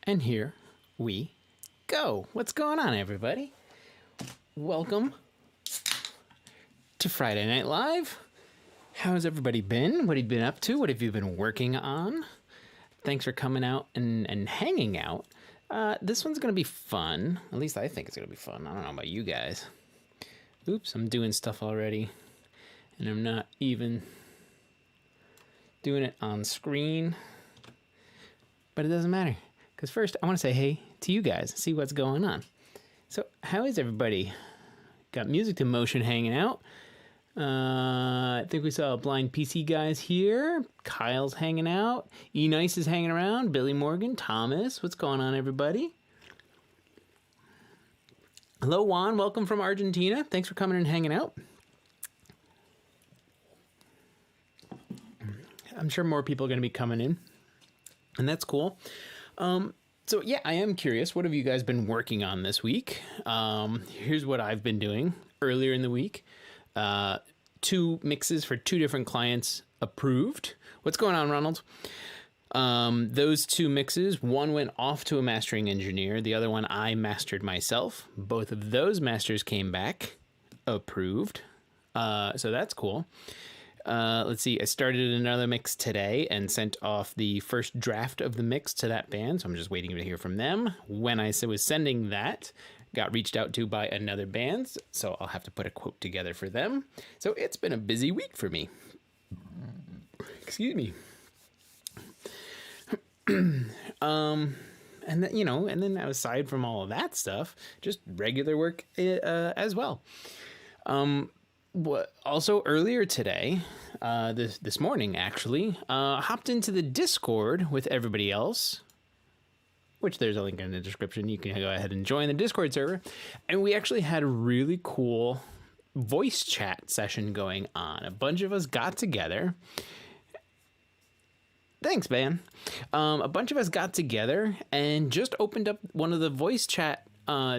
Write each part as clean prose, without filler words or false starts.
And here we go. What's going on, everybody? Welcome to Friday Night Live. How's everybody been? What have you been up to? What have you been working on? Thanks for coming out and hanging out. This one's going to be fun. At least I think it's going to be fun. I don't know about you guys. Oops, I'm doing stuff already. And I'm not even doing it on screen. But it doesn't matter. Because first, I want to say hey to you guys. See what's going on. So, how is everybody? Got Music to Motion hanging out. I think we saw Blind PC guys here. Kyle's hanging out. E-Nice is hanging around. Billy Morgan, Thomas. What's going on, everybody? Hello, Juan. Welcome from Argentina. Thanks for coming and hanging out. I'm sure more people are going to be coming in. And that's cool. So yeah, I am curious. What have you guys been working on this week? Here's what I've been doing earlier in the week. 2 mixes for 2 different clients approved. What's going on, Ronald? Those 2 mixes, one went off to a mastering engineer. The other one I mastered myself. Both of those masters came back approved. So that's cool. Let's see, I started another mix today and sent off the first draft of the mix to that band, so I'm just waiting to hear from them. When I was sending that, got reached out to by another band, so I'll have to put a quote together for them. So it's been a busy week for me. Excuse me. And then, and then aside from all of that stuff, just regular work as well. Also earlier today, this morning actually, hopped into the Discord with everybody else, which there's a link in the description. You can go ahead and join the Discord server. And we actually had a really cool voice chat session going on. A bunch of us got together. Thanks, man. A bunch of us got together and just opened up one of the voice chat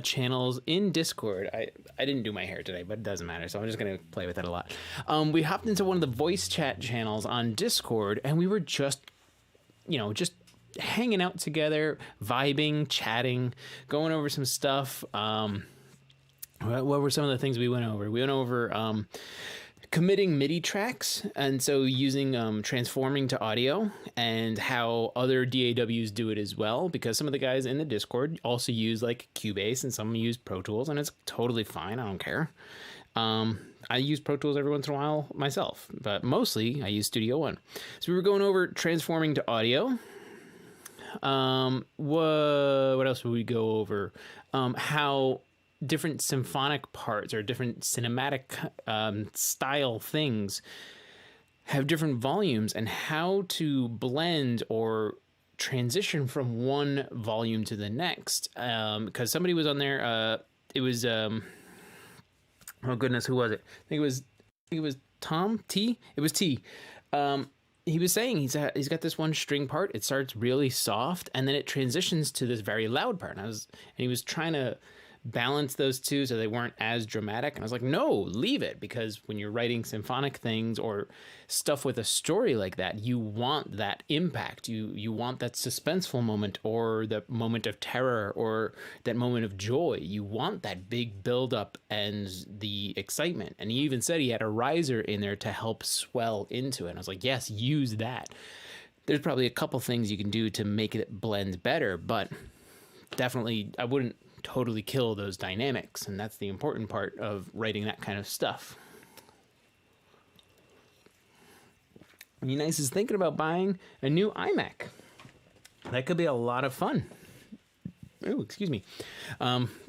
channels in Discord. I didn't do my hair today, but it doesn't matter, so I'm just gonna play with it a lot. We hopped into one of the voice chat channels on Discord, and we were just hanging out together, vibing, chatting, going over some stuff. What were some of the things we went over? We went over committing MIDI tracks, and so using transforming to audio, and how other DAWs do it as well, because some of the guys in the Discord also use like Cubase and some use Pro Tools, and it's totally fine. I don't care. I use Pro Tools every once in a while myself, but mostly I use Studio One. So we were going over transforming to audio. What else would we go over? How different symphonic parts or different cinematic style things have different volumes, and how to blend or transition from one volume to the next. Because somebody was on there, it was oh goodness, who was it? I think it was Tom T. It was T. He was saying he's got this one string part. It starts really soft, and then it transitions to this very loud part. And he was trying to balance those two so they weren't as dramatic. And I was like, no, leave it, because when you're writing symphonic things or stuff with a story like that, you want that impact. You want that suspenseful moment, or the moment of terror, or that moment of joy. You want that big buildup and the excitement. And he even said he had a riser in there to help swell into it. And I was like, yes, use that. There's probably a couple things you can do to make it blend better, but definitely I wouldn't totally kill those dynamics, and that's the important part of writing that kind of stuff. E-Nice is thinking about buying a new iMac. That could be a lot of fun. Oh, excuse me.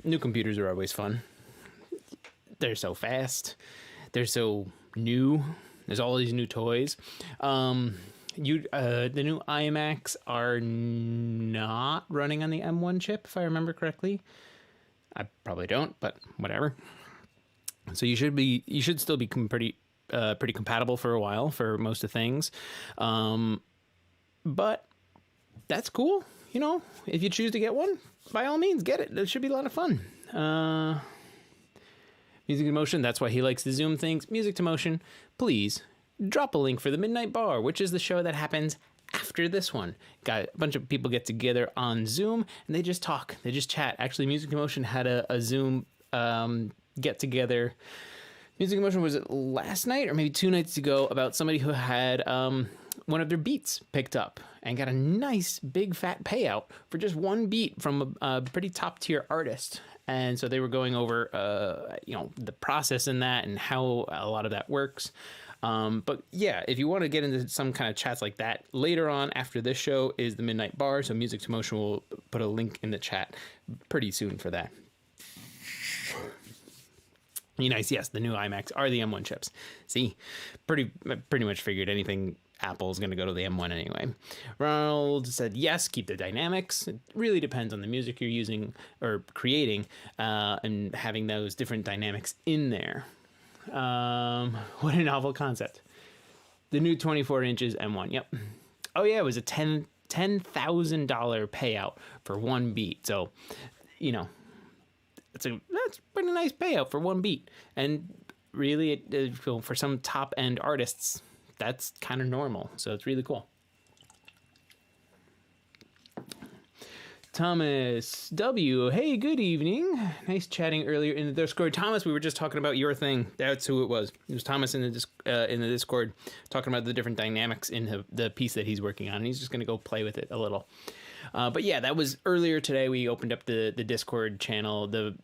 New computers are always fun. They're so fast. They're so new. There's all these new toys. The new iMacs are not running on the M1 chip, if I remember correctly. I probably don't, but whatever. So you should still be pretty compatible for a while for most of things. But that's cool. If you choose to get one, by all means, get it. It should be a lot of fun. Music to Motion, that's why he likes the Zoom things. Music to Motion, please drop a link for the Midnight Bar, which is the show that happens after this one. Got a bunch of people get together on Zoom and they just talk, they just chat. Actually, Music Emotion had a Zoom get together. Music Emotion, was it last night or maybe 2 nights ago, about somebody who had one of their beats picked up and got a nice big fat payout for just one beat from a pretty top tier artist. And so they were going over, the process in that and how a lot of that works. But yeah, if you want to get into some kind of chats like that, later on after this show is the Midnight Bar. So Music to Motion will put a link in the chat pretty soon for that. Nice. Yes, the new iMacs are the M1 chips. See, pretty much figured anything Apple is going to go to the M1 anyway. Ronald said, yes, keep the dynamics. It really depends on the music you're using or creating, and having those different dynamics in there. What a novel concept. The new 24 inches M1. Yep. Oh yeah, it was a $10,000 payout for one beat. So, that's pretty nice payout for one beat. And really, for some top end artists, that's kind of normal. So it's really cool. Thomas W. Hey, good evening. Nice chatting earlier in the Discord. Thomas, we were just talking about your thing. That's who it was. It was Thomas in the Discord talking about the different dynamics in the piece that he's working on. And he's just going to go play with it a little. But yeah, that was earlier today. We opened up the Discord channel, the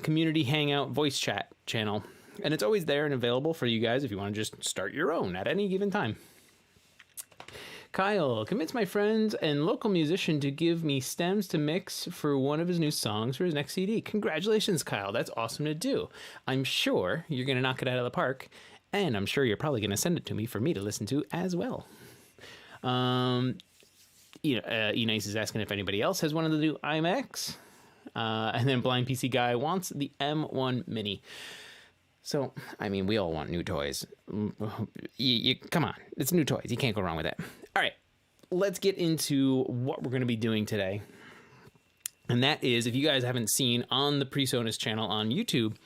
community hangout voice chat channel. And it's always there and available for you guys if you want to just start your own at any given time. Kyle, convince my friends and local musician to give me stems to mix for one of his new songs for his next CD. Congratulations, Kyle. That's awesome to do. I'm sure you're going to knock it out of the park, and I'm sure you're probably going to send it to me for me to listen to as well. Eunice is asking if anybody else has one of the new iMacs. And then Blind PC Guy wants the M1 Mini. So, I mean, we all want new toys. Come on, it's new toys. You can't go wrong with it. All right, let's get into what we're going to be doing today. And that is, if you guys haven't seen on the Presonus channel on YouTube,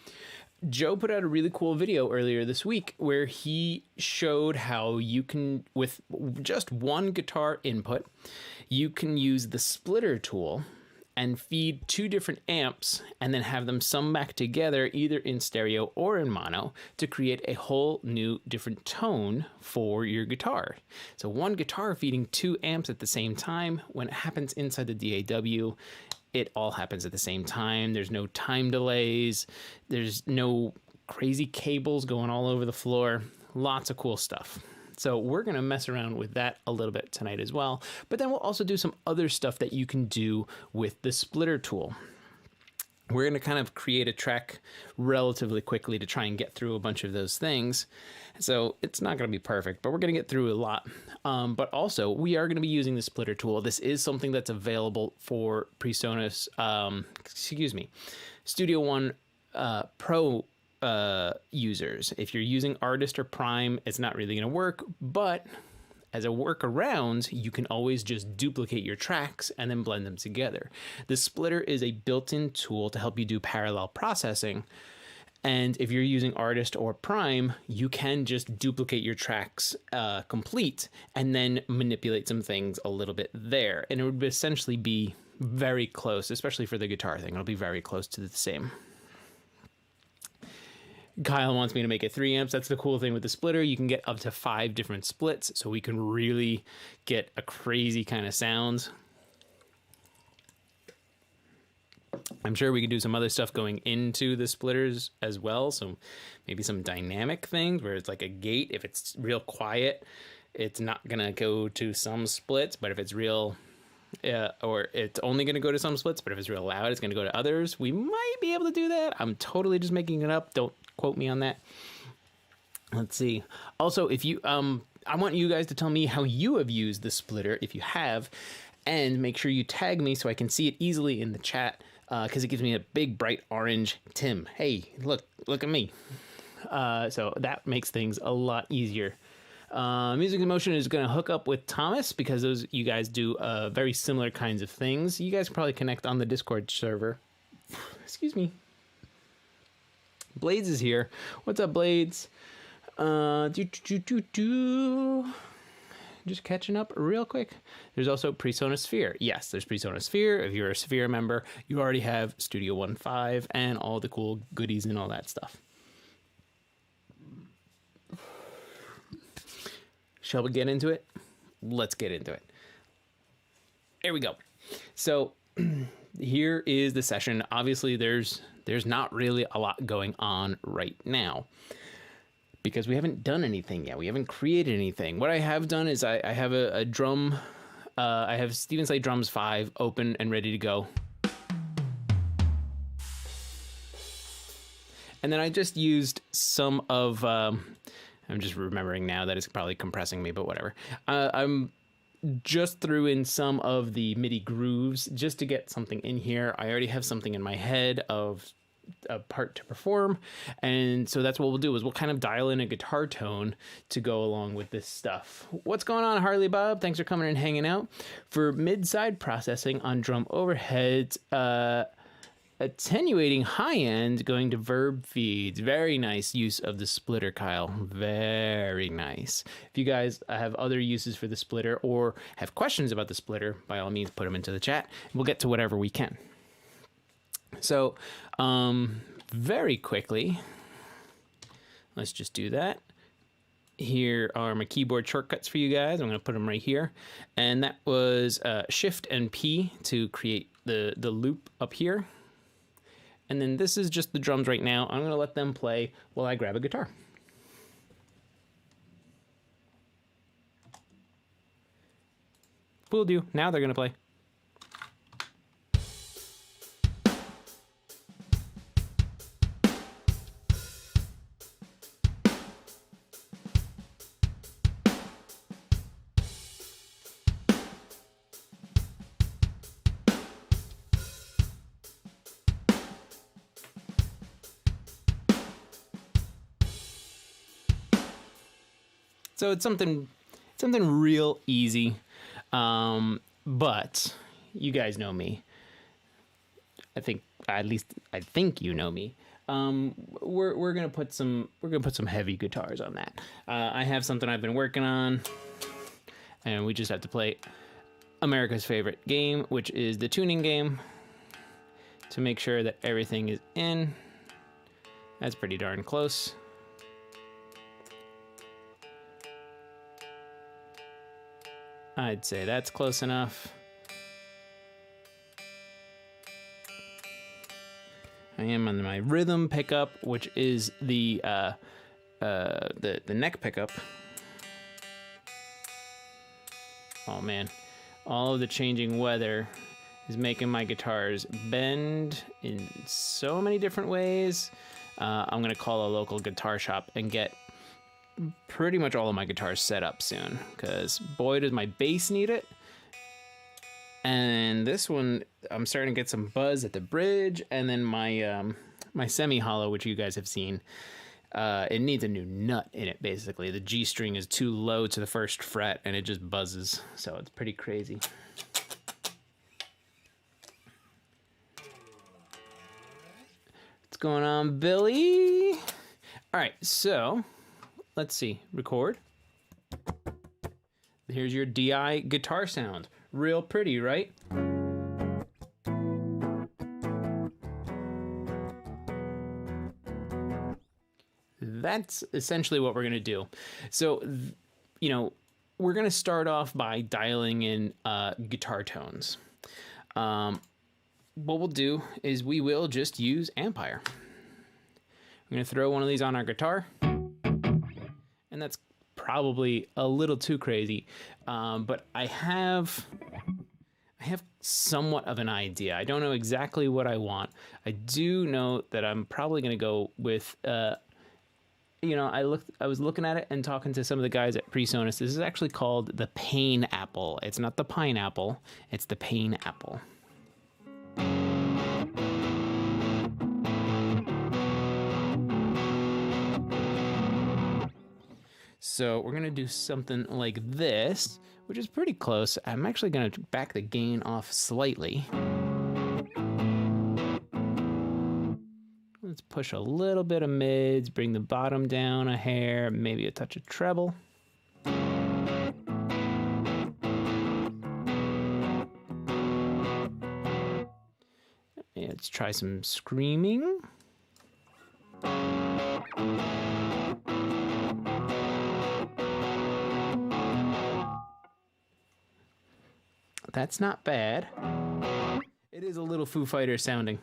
Joe put out a really cool video earlier this week where he showed how you can, with just one guitar input, you can use the splitter tool and feed 2 different amps and then have them sum back together either in stereo or in mono to create a whole new different tone for your guitar. So one guitar feeding 2 amps at the same time. When it happens inside the DAW, it all happens at the same time. There's no time delays. There's no crazy cables going all over the floor. Lots of cool stuff. So we're going to mess around with that a little bit tonight as well. But then we'll also do some other stuff that you can do with the splitter tool. We're going to kind of create a track relatively quickly to try and get through a bunch of those things. So it's not going to be perfect, but we're going to get through a lot. But also, we are going to be using the splitter tool. This is something that's available for Presonus, Studio One Pro users. If you're using Artist or Prime, it's not really going to work, but as a workaround, you can always just duplicate your tracks and then blend them together. The splitter is a built-in tool to help you do parallel processing. And if you're using Artist or Prime, you can just duplicate your tracks complete and then manipulate some things a little bit there. And it would essentially be very close, especially for the guitar thing. It'll be very close to the same. Kyle wants me to make it 3 amps. That's the cool thing with the splitter. You can get up to 5 different splits, so we can really get a crazy kind of sound. I'm sure we can do some other stuff going into the splitters as well. So maybe some dynamic things where it's like a gate. If it's real quiet, it's not going to go to some splits, but if it's real... or it's only going to go to some splits, but if it's real loud, it's going to go to others. We might be able to do that. I'm totally just making it up. Don't quote me on that. Let's see. Also, if you, I want you guys to tell me how you have used the splitter, if you have, and make sure you tag me so I can see it easily in the chat, because it gives me a big bright orange Tim. Hey, look at me. So that makes things a lot easier. Music in Motion is going to hook up with Thomas because you guys do very similar kinds of things. You guys can probably connect on the Discord server. Excuse me. Blades is here. What's up, Blades? just catching up real quick. There's also Presonus Sphere. Yes, there's Presonus Sphere. If you're a Sphere member, you already have Studio One 5 and all the cool goodies and all that stuff. Shall we get into it? Let's get into it. There we go. So here is the session. Obviously, there's not really a lot going on right now because we haven't done anything yet. We haven't created anything. What I have done is I have a drum. I have Steven Slade Drums 5 open and ready to go. And then I just used some of... I'm just remembering now that it's probably compressing me, but whatever. I'm just threw in some of the MIDI grooves just to get something in here. I already have something in my head of a part to perform, and so that's what we'll do is we'll kind of dial in a guitar tone to go along with this stuff. What's going on, Harley Bob? Thanks for coming and hanging out. For mid-side processing on drum overheads, attenuating high end going to verb feeds. Very nice use of the splitter, Kyle. Very nice. If you guys have other uses for the splitter or have questions about the splitter, by all means put them into the chat. We'll get to whatever we can. So very quickly, let's just do that. Here are my keyboard shortcuts for you guys. I'm going to put them right here. And that was Shift and P to create the loop up here. And then this is just the drums right now. I'm going to let them play while I grab a guitar. Will do. Now they're going to play. So it's something real easy, but you guys know me. I think you know me. We're gonna put some heavy guitars on that. I have something I've been working on, and we just have to play America's favorite game, which is the tuning game, to make sure that everything is in. That's pretty darn close. I'd say that's close enough. I am on my rhythm pickup, which is the neck pickup. Oh man, all of the changing weather is making my guitars bend in so many different ways. I'm gonna call a local guitar shop and get pretty much all of my guitars set up soon, because boy does my bass need it. And this one, I'm starting to get some buzz at the bridge, and then my my semi-hollow, which you guys have seen, it needs a new nut in it. Basically, the G string is too low to the first fret, and it just buzzes. So it's pretty crazy. What's going on, Billy? All right, so let's see. Record. Here's your DI guitar sound. Real pretty, right? That's essentially what we're going to do. So, you know, we're going to start off by dialing in guitar tones. What we'll do is we will just use Ampire. I'm going to throw one of these on our guitar. And that's probably a little too crazy, but I have somewhat of an idea. I don't know exactly what I want. I do know that I'm probably going to go with, you know, I was looking at it and talking to some of the guys at Presonus. This is actually called the Pain Apple. It's not the pineapple, it's the Pain Apple. So we're going to do something like this, which is pretty close. I'm actually going to back the gain off slightly. Let's push a little bit of mids, bring the bottom down a hair, maybe a touch of treble. Let's try some screaming. That's not bad. It is a little Foo Fighters sounding.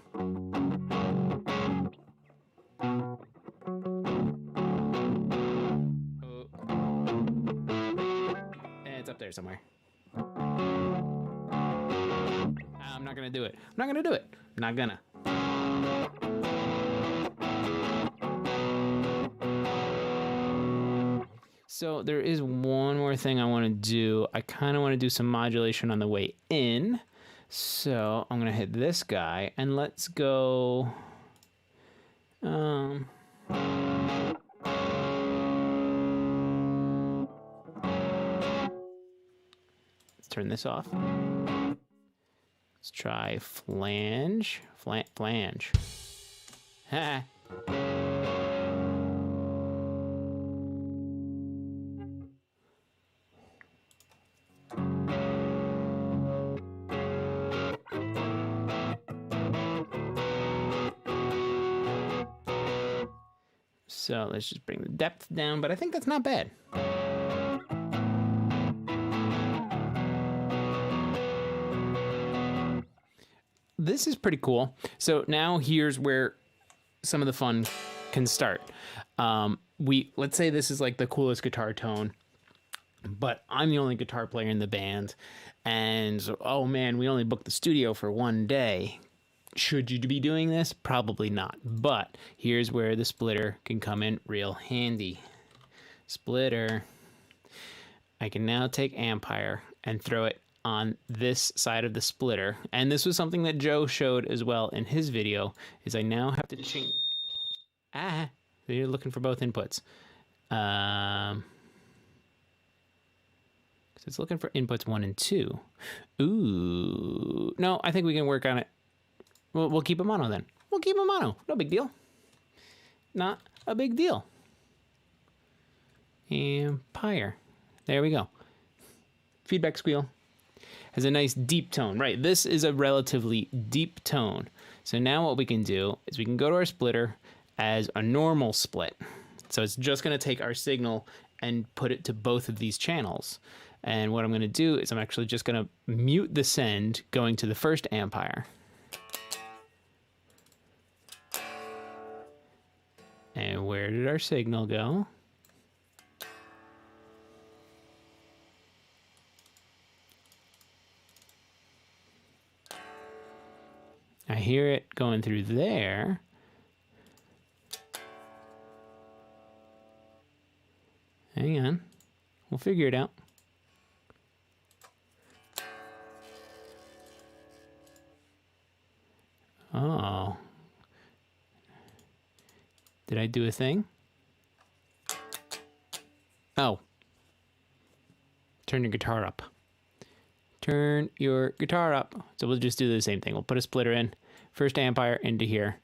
It's up there somewhere. I'm not gonna do it. I'm not gonna do it. I'm not gonna. So there is one more thing I want to do. I kind of want to do some modulation on the way in. So I'm gonna hit this guy and let's go. Let's turn this off. Let's try flange. Flange. Ha. So let's just bring the depth down, but I think that's not bad. This is pretty cool. So now here's where some of the fun can start. Let's say this is like the coolest guitar tone, but I'm the only guitar player in the band, and oh man, we only booked the studio for one day. Should you be doing this? Probably not. But here's where the splitter can come in real handy. Splitter. I can now take Ampire and throw it on this side of the splitter. And this was something that Joe showed as well in his video, is I now have to change. You're looking for both inputs. So it's looking for inputs 1 and 2. Ooh. No, I think we can work on it. We'll keep a mono then. We'll keep a mono. No big deal. Not a big deal. Empire. There we go. Feedback squeal. Has a nice deep tone. Right, this is a relatively deep tone. So now what we can do is we can go to our splitter as a normal split. So it's just going to take our signal and put it to both of these channels. And what I'm going to do is I'm actually just going to mute the send going to the first Ampire. And where did our signal go? I hear it going through there. Hang on. We'll figure it out. Oh. Did I do a thing? Oh. Turn your guitar up. Turn your guitar up. So we'll just do the same thing. We'll put a splitter in. First Ampire into here.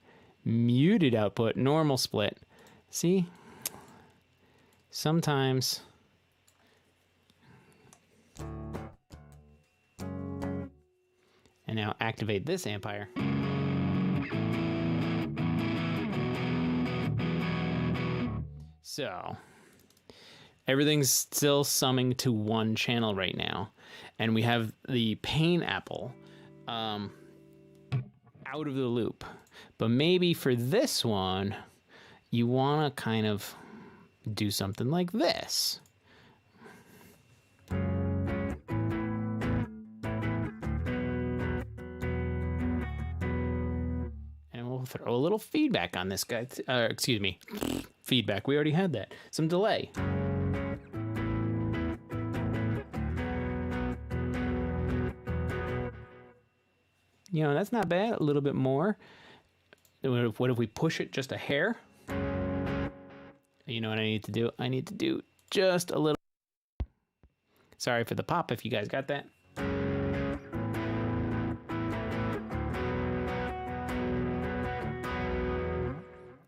Muted output. Normal split. See? Sometimes. And now activate this Ampire. So, everything's still summing to one channel right now. And we have the pain apple out of the loop. But maybe for this one, you want to kind of do something like this. And we'll throw a little feedback on this guy. Excuse me. Feedback. We already had that. Some delay. You know, that's not bad. A little bit more. What if we push it just a hair? You know what I need to do? I need to do just a little. Sorry for the pop if you guys got that.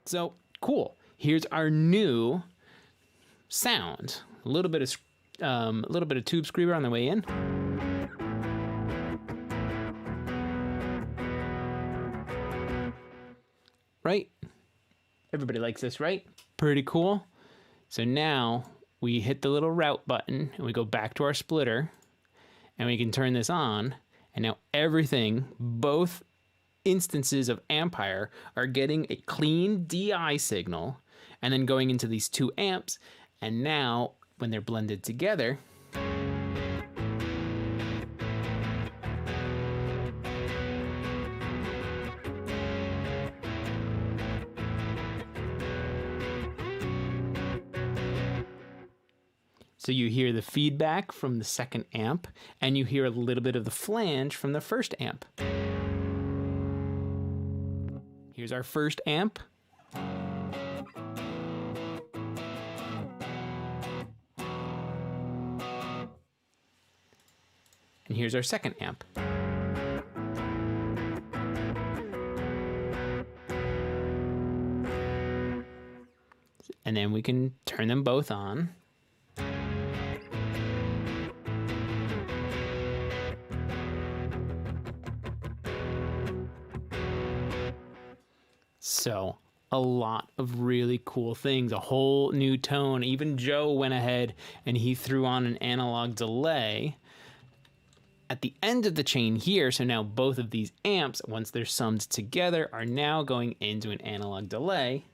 So, cool. Here's our new sound. A little bit of tube screamer on the way in. right? Everybody likes this, right? Pretty cool. So now we hit the little route button and we go back to our splitter and we can turn this on. And now everything, both instances of Ampere, are getting a clean DI signal and then going into these 2 amps. And now when they're blended together, so you hear the feedback from the second amp, and you hear a little bit of the flange from the first amp. Here's our first amp. And here's our second amp. And then we can turn them both on. So a lot of really cool things, a whole new tone. Even Joe went ahead and he threw on an analog delay at the end of the chain here. So now both of these amps, once they're summed together, are now going into an analog delay.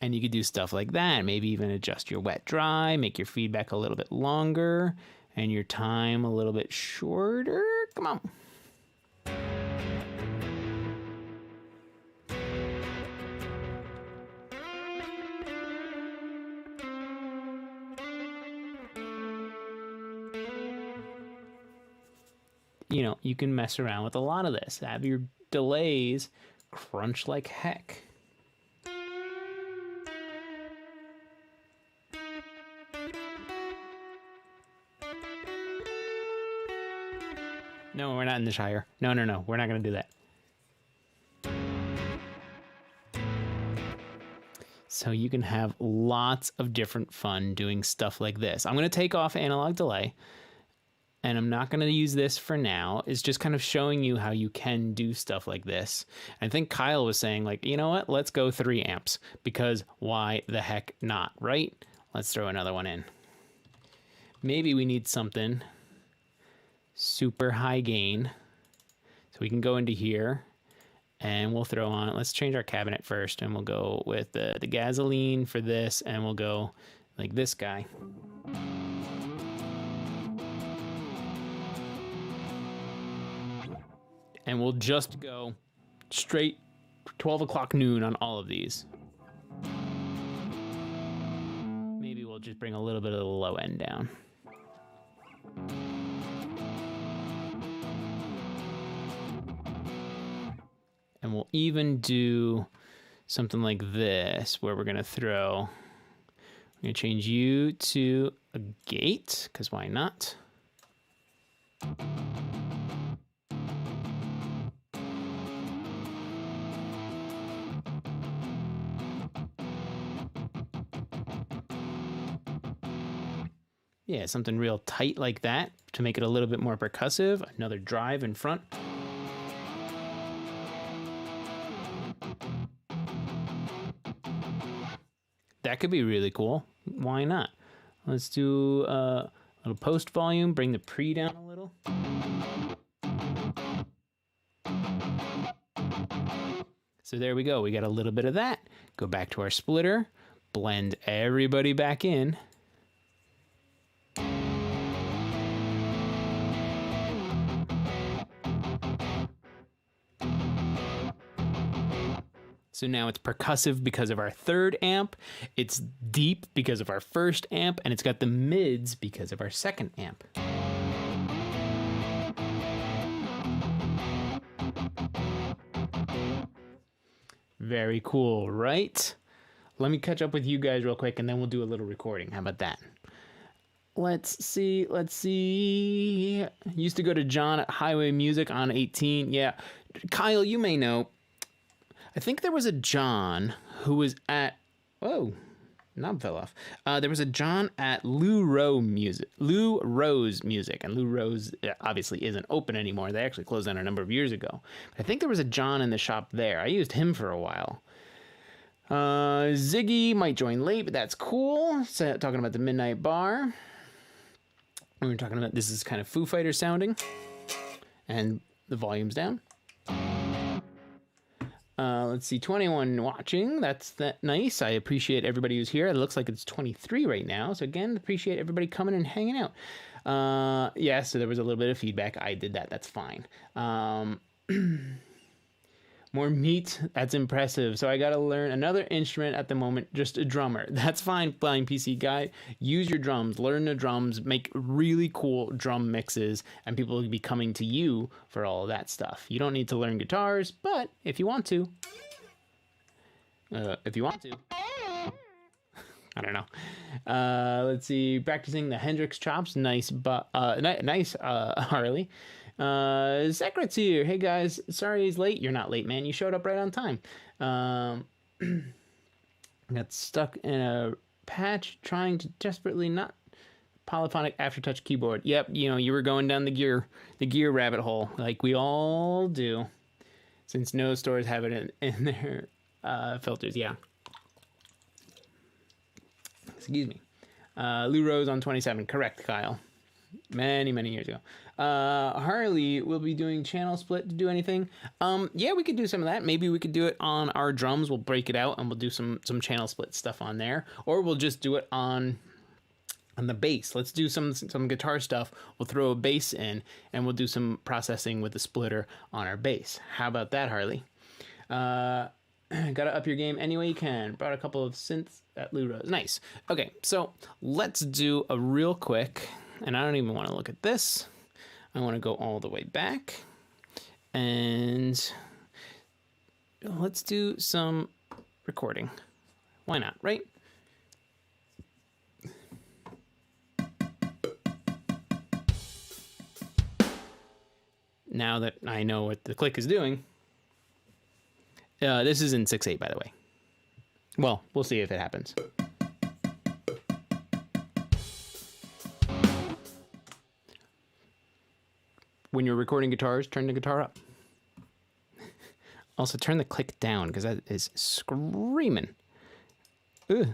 And you could do stuff like that. Maybe even adjust your wet dry, make your feedback a little bit longer and your time a little bit shorter. Come on. You know, you can mess around with a lot of this. Have your delays crunch like heck. No, we're not in the Shire. No, we're not going to do that. So you can have lots of different fun doing stuff like this. I'm going to take off analog delay, and I'm not going to use this for now. It's just kind of showing you how you can do stuff like this. I think Kyle was saying, like, you know what? Let's go 3 amps, because why the heck not, right? Let's throw another one in. Maybe we need something super high gain. So we can go into here and we'll throw on, let's change our cabinet first, and we'll go with the gasoline for this, and we'll go like this guy. And we'll just go straight 12 o'clock noon on all of these. Maybe we'll just bring a little bit of the low end down. And we'll even do something like this, where we're gonna change you to a gate, because why not? Yeah, something real tight like that to make it a little bit more percussive. Another drive in front. That could be really cool. Why not? Let's do a little post volume, bring the pre down a little. So there we go. We got a little bit of that. Go back to our splitter, blend everybody back in. So now it's percussive because of our third amp, it's deep because of our first amp, and it's got the mids because of our second amp. Very cool, right? Let me catch up with you guys real quick, and then we'll do a little recording. How about that? Let's see. Used to go to John at Highway Music on 18. Yeah, Kyle, you may know. I think there was a John who was at, whoa, knob fell off. There was a John at Lou Rose Music, and Lou Rose obviously isn't open anymore. They actually closed down a number of years ago. I think there was a John in the shop there. I used him for a while. Ziggy might join late, but that's cool. So, talking about the Midnight Bar. We were talking about, this is kind of Foo Fighters sounding, and the volume's down. Let's see, 21 watching. That's nice. I appreciate everybody who's here. It looks like it's 23 right now. So again, appreciate everybody coming and hanging out. Yeah, so there was a little bit of feedback. I did that. That's fine. More meat. That's impressive. So I got to learn another instrument at the moment, just a drummer. That's fine, Blind PC Guy. Use your drums. Learn the drums. Make really cool drum mixes, and people will be coming to you for all of that stuff. You don't need to learn guitars, but if you want to. I don't know. Let's see. Practicing the Hendrix chops. Nice, but nice, Harley. Secret's here. Hey guys, sorry he's late. You're not late, man. You showed up right on time. Got stuck in a patch trying to desperately not polyphonic aftertouch keyboard. Yep, you know, you were going down the gear rabbit hole like we all do, since no stores have it in their filters. Yeah. Excuse me. Lou Rose on 27. Correct, Kyle. Many years ago. Harley will be doing channel split to do anything. Yeah, we could do some of that. Maybe we could do it on our drums. We'll break it out and we'll do some channel split stuff on there, or we'll just do it on the bass. Let's do some guitar stuff. We'll throw a bass in and we'll do some processing with the splitter on our bass. How about that, Harley? Gotta up your game any way you can. Brought a couple of synths at Lou Rose. Nice. Okay, so let's do a real quick, and I don't even want to look at this. I want to go all the way back, and let's do some recording. Why not, right? Now that I know what the click is doing, this is in 6/8, by the way. Well, we'll see if it happens. When you're recording guitars, turn the guitar up. Also, turn the click down, because that is screaming. Ugh.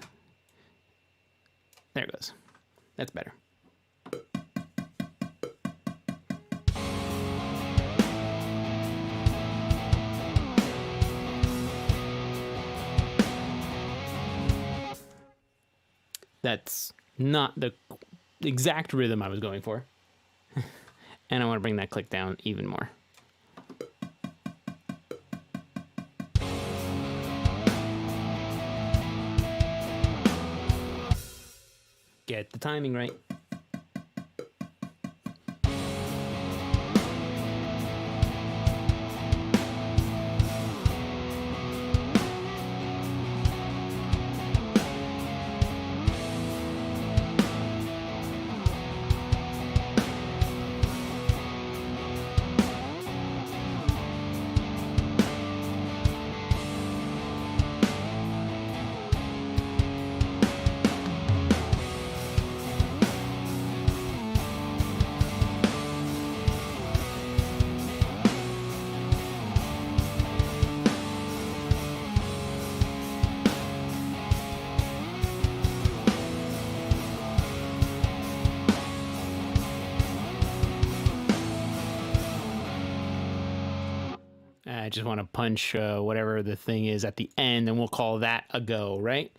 There it goes. That's better. That's not the exact rhythm I was going for. And I want to bring that click down even more. Get the timing right. I just want to punch whatever the thing is at the end, and we'll call that a go, right?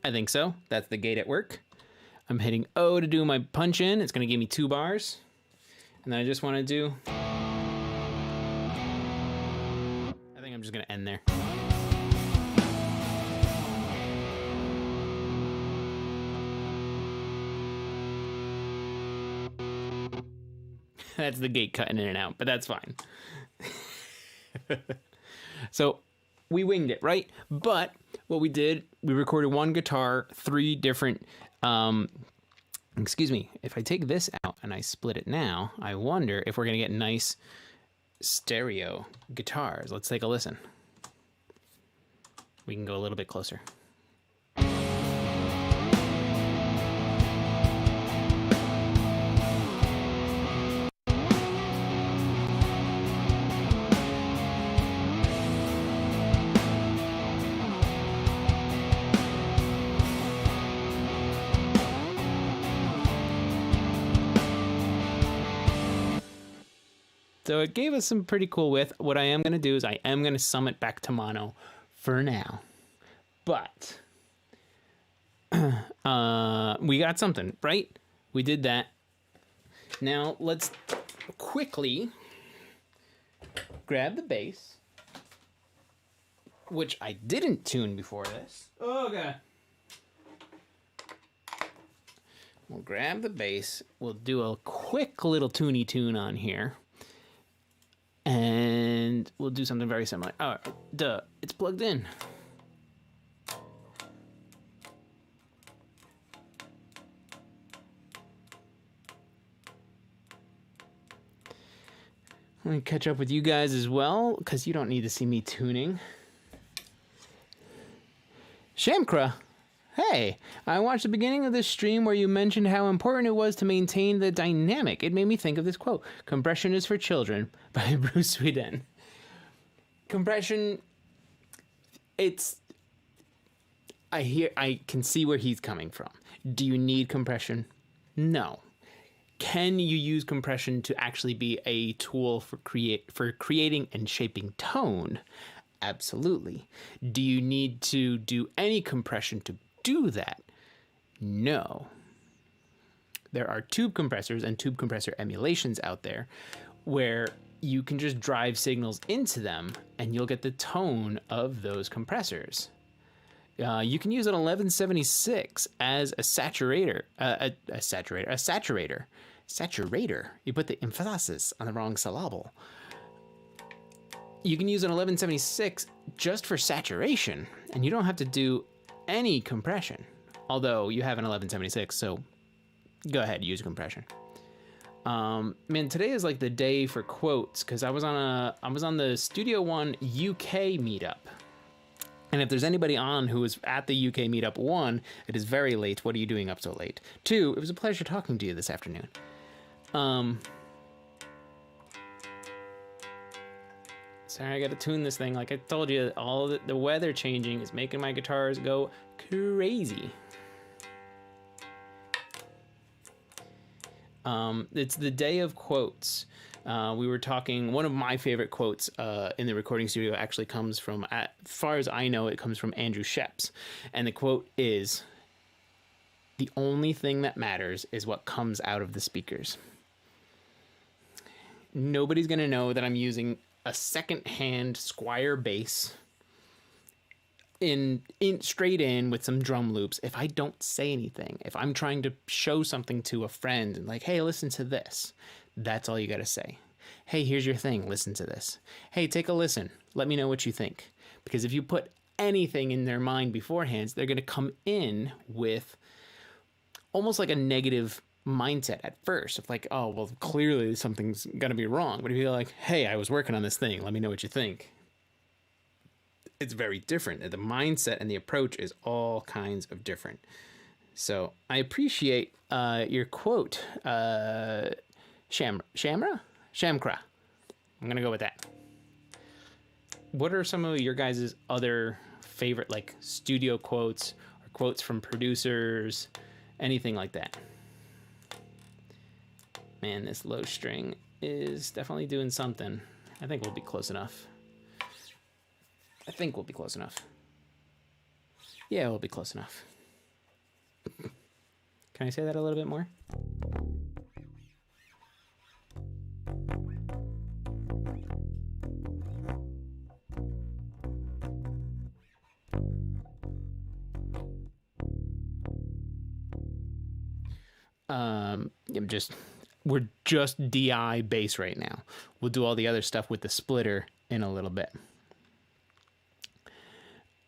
I think so. That's the gate at work. I'm hitting O to do my punch in. It's going to give me 2 bars. And then I just want to do... I think I'm just going to end there. That's the gate cutting in and out, but that's fine. So we winged it, right? But what we did, we recorded one guitar, 3 different, excuse me, if I take this out and I split it now, I wonder if we're going to get nice stereo guitars. Let's take a listen. We can go a little bit closer. So it gave us some pretty cool width. What I am going to do is I am going to sum it back to mono for now. But we got something, right? We did that. Now let's quickly grab the bass, which I didn't tune before this. Oh, God. We'll grab the bass. We'll do a quick little toony tune on here. And we'll do something very similar. Oh, duh. It's plugged in. Let me catch up with you guys as well, because you don't need to see me tuning. Shamkra, hey, I watched the beginning of this stream where you mentioned how important it was to maintain the dynamic. It made me think of this quote, "Compression is for children," by Bruce Sweden. Compression, I can see where he's coming from. Do you need compression? No. Can you use compression to actually be a tool for creating and shaping tone? Absolutely. Do you need to do any compression to do that? No. There are tube compressors and tube compressor emulations out there where you can just drive signals into them and you'll get the tone of those compressors. You can use an 1176 as a saturator. Saturator. You put the emphasis on the wrong syllable. You can use an 1176 just for saturation, and you don't have to do any compression. Although you have an 1176, so go ahead, use compression. Man, today is like the day for quotes because I was on the Studio One UK meetup. And if there's anybody on who was at the UK meetup, 1, it is very late. What are you doing up so late? 2, it was a pleasure talking to you this afternoon. Sorry, I got to tune this thing. Like I told you, all the weather changing is making my guitars go crazy. It's the day of quotes. We were talking, one of my favorite quotes in the recording studio actually comes from, as far as I know, it comes from Andrew Sheps. And the quote is, "The only thing that matters is what comes out of the speakers." Nobody's going to know that I'm using a second-hand Squier bass in straight in with some drum loops if I don't say anything. If I'm trying to show something to a friend and like, hey, listen to this, that's all you got to say. Hey, here's your thing. Listen to this. Hey, take a listen. Let me know what you think. Because if you put anything in their mind beforehand, they're going to come in with almost like a negative mindset at first of like, oh, well, clearly something's going to be wrong. But if you're like, hey, I was working on this thing, let me know what you think. It's very different. The mindset and the approach is all kinds of different. So I appreciate your quote, Shamkra. I'm going to go with that. What are some of your guys' other favorite like studio quotes or quotes from producers, anything like that? Man, this low string is definitely doing something. I think we'll be close enough. Yeah, we'll be close enough. Can I say that a little bit more? We're just DI bass right now. We'll do all the other stuff with the splitter in a little bit.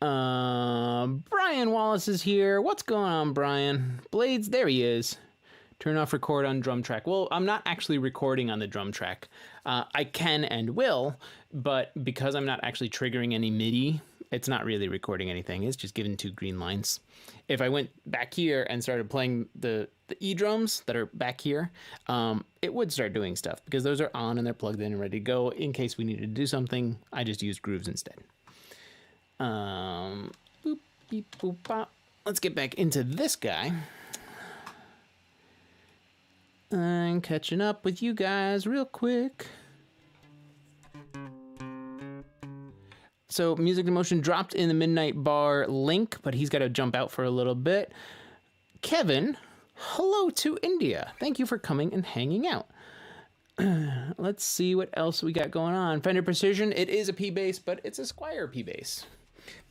Brian Wallace is here. What's going on, Brian? Blades, there he is. Turn off record on drum track. Well, I'm not actually recording on the drum track. I can and will, but because I'm not actually triggering any MIDI, it's not really recording anything. It's just giving 2 green lines. If I went back here and started playing the E drums that are back here, it would start doing stuff because those are on and they're plugged in and ready to go. In case we needed to do something, I just used grooves instead. Boop, beep, boop, bop. Let's get back into this guy. I'm catching up with you guys real quick. So Music in Motion dropped in the Midnight Bar link, but he's got to jump out for a little bit. Kevin, hello to India. Thank you for coming and hanging out. Let's see what else we got going on. Fender Precision, it is a P-Bass, but it's a Squier P-Bass.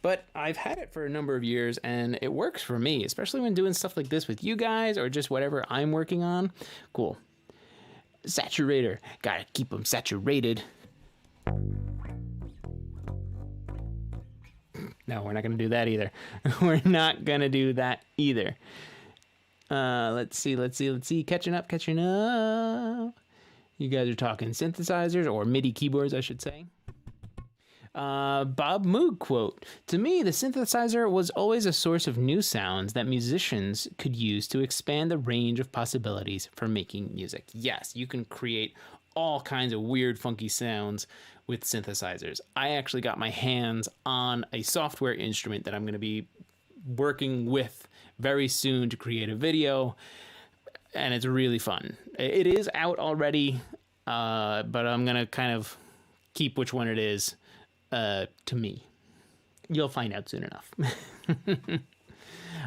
But I've had it for a number of years, and it works for me, especially when doing stuff like this with you guys or just whatever I'm working on. Cool. Saturator. Gotta keep them saturated. No, we're not going to do that either. We're not going to do that either. Let's see. Catching up. You guys are talking synthesizers, or MIDI keyboards, I should say. Bob Moog quote, "To me, the synthesizer was always a source of new sounds that musicians could use to expand the range of possibilities for making music." Yes, you can create all kinds of weird, funky sounds with synthesizers. I actually got my hands on a software instrument that I'm going to be working with very soon to create a video, and it's really fun. It is out already, but I'm going to kind of keep which one it is to me. You'll find out soon enough.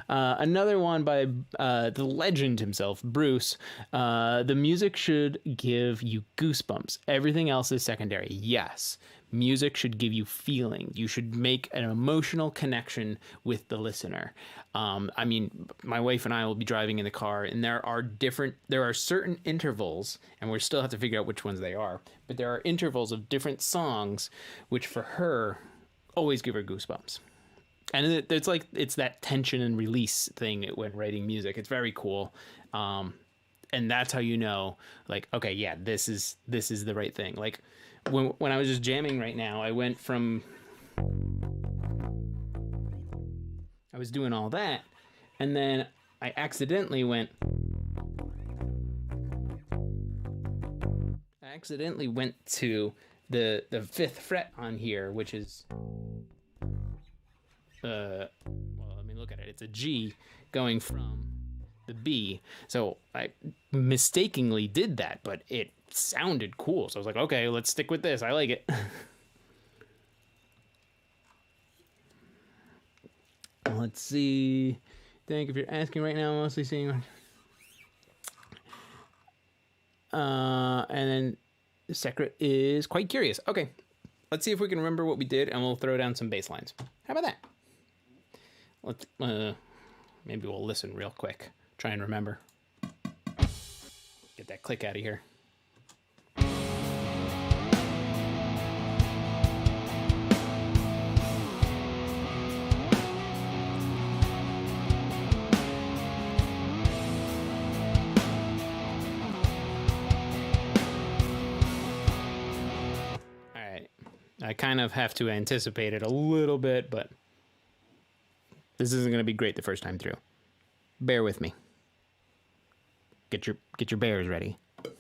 Another one by the legend himself, Bruce. The music should give you goosebumps. Everything else is secondary. Yes, music should give you feeling. You should make an emotional connection with the listener. I mean, my wife and I will be driving in the car, and there are certain intervals, and we still have to figure out which ones they are, but there are intervals of different songs, which for her always give her goosebumps. And it's that tension and release thing when writing music. It's very cool. And that's how you know, like, okay, yeah, this is the right thing. Like when I was just jamming right now, I was doing all that, and then I accidentally went to the 5th fret on here, which is well, let me look at it. It's a G going from the B. So I mistakenly did that, but it sounded cool. So I was like, okay, let's stick with this. I like it. Let's see. I think if you're asking right now, I'm mostly seeing. And then the secret is quite curious. Okay, let's see if we can remember what we did, and we'll throw down some bass lines. How about that? Let's maybe we'll listen real quick. Try and remember. Get that click out of here. All right. I kind of have to anticipate it a little bit, but this isn't going to be great the first time through. Bear with me. Get your bears ready. That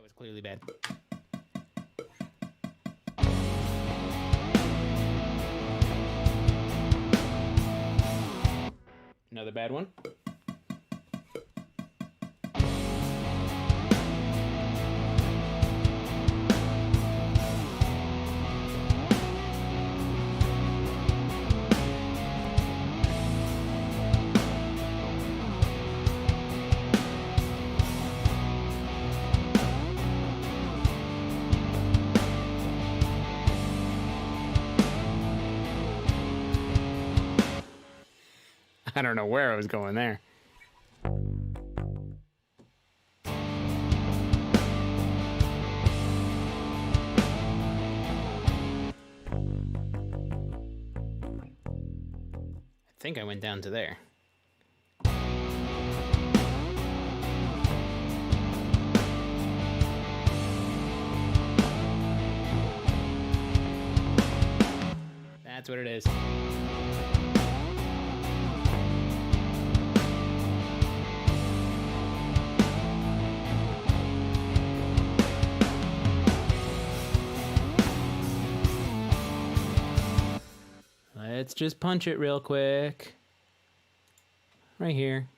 was clearly bad. Another bad one. I don't know where I was going there. I think I went down to there. That's what it is. Let's just punch it real quick. Right here.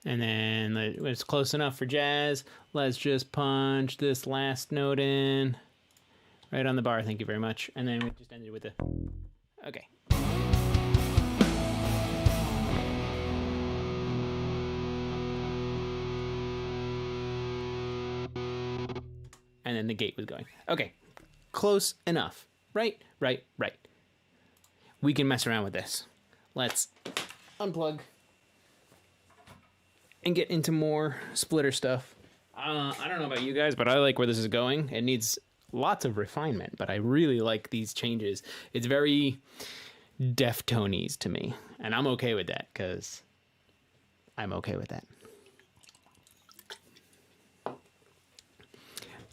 And then it's close enough for jazz. Let's just punch this last note in right on the bar. Thank you very much. And then we just ended with the, okay. And then the gate was going. Okay, close enough. Right. We can mess around with this. Let's unplug and get into more splitter stuff. I don't know about you guys, but I like where this is going. It needs lots of refinement, but I really like these changes. It's very Deftones to me, and I'm okay with that because I'm okay with that.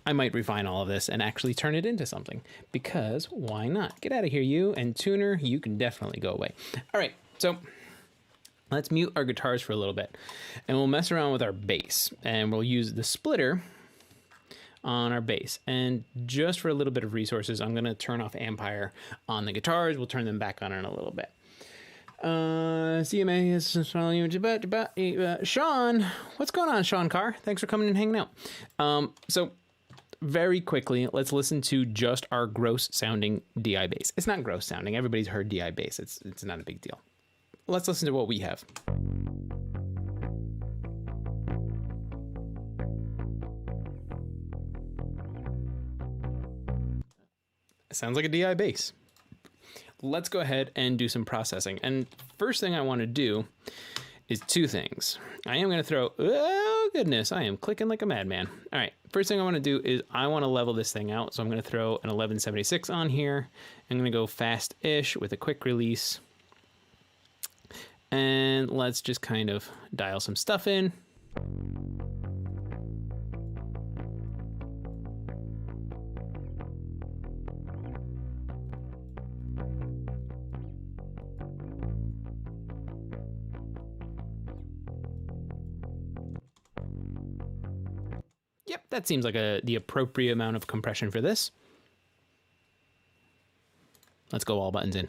I might refine all of this and actually turn it into something, because why not? Get out of here, you, and tuner, you can definitely go away. All right, so let's mute our guitars for a little bit, and we'll mess around with our bass, and we'll use the splitter on our bass. And just for a little bit of resources, I'm going to turn off Ampire on the guitars. We'll turn them back on in a little bit. CMA is Sean, what's going on, Sean Carr? Thanks for coming and hanging out. So very quickly, let's listen to just our gross sounding DI bass. It's not gross sounding. Everybody's heard DI bass. It's not a big deal. Let's listen to what we have. It sounds like a DI bass. Let's go ahead and do some processing. And first thing I want to do is two things. I am going to throw, oh goodness, I am clicking like a madman. All right, first thing I want to do is I want to level this thing out. So I'm going to throw an 1176 on here. I'm going to go fast-ish with a quick release. And let's just kind of dial some stuff in. Yep, that seems like the appropriate amount of compression for this. Let's go all buttons in.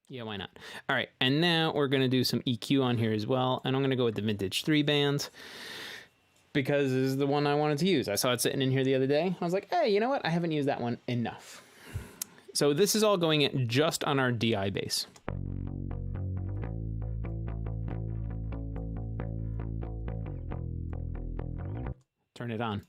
Yeah, why not? All right, and now we're gonna do some EQ on here as well, and I'm gonna go with the Vintage 3 band because this is the one I wanted to use. I saw it sitting in here the other day. I was like, hey, you know what? I haven't used that one enough. So this is all going in just on our DI bass. Turn it on.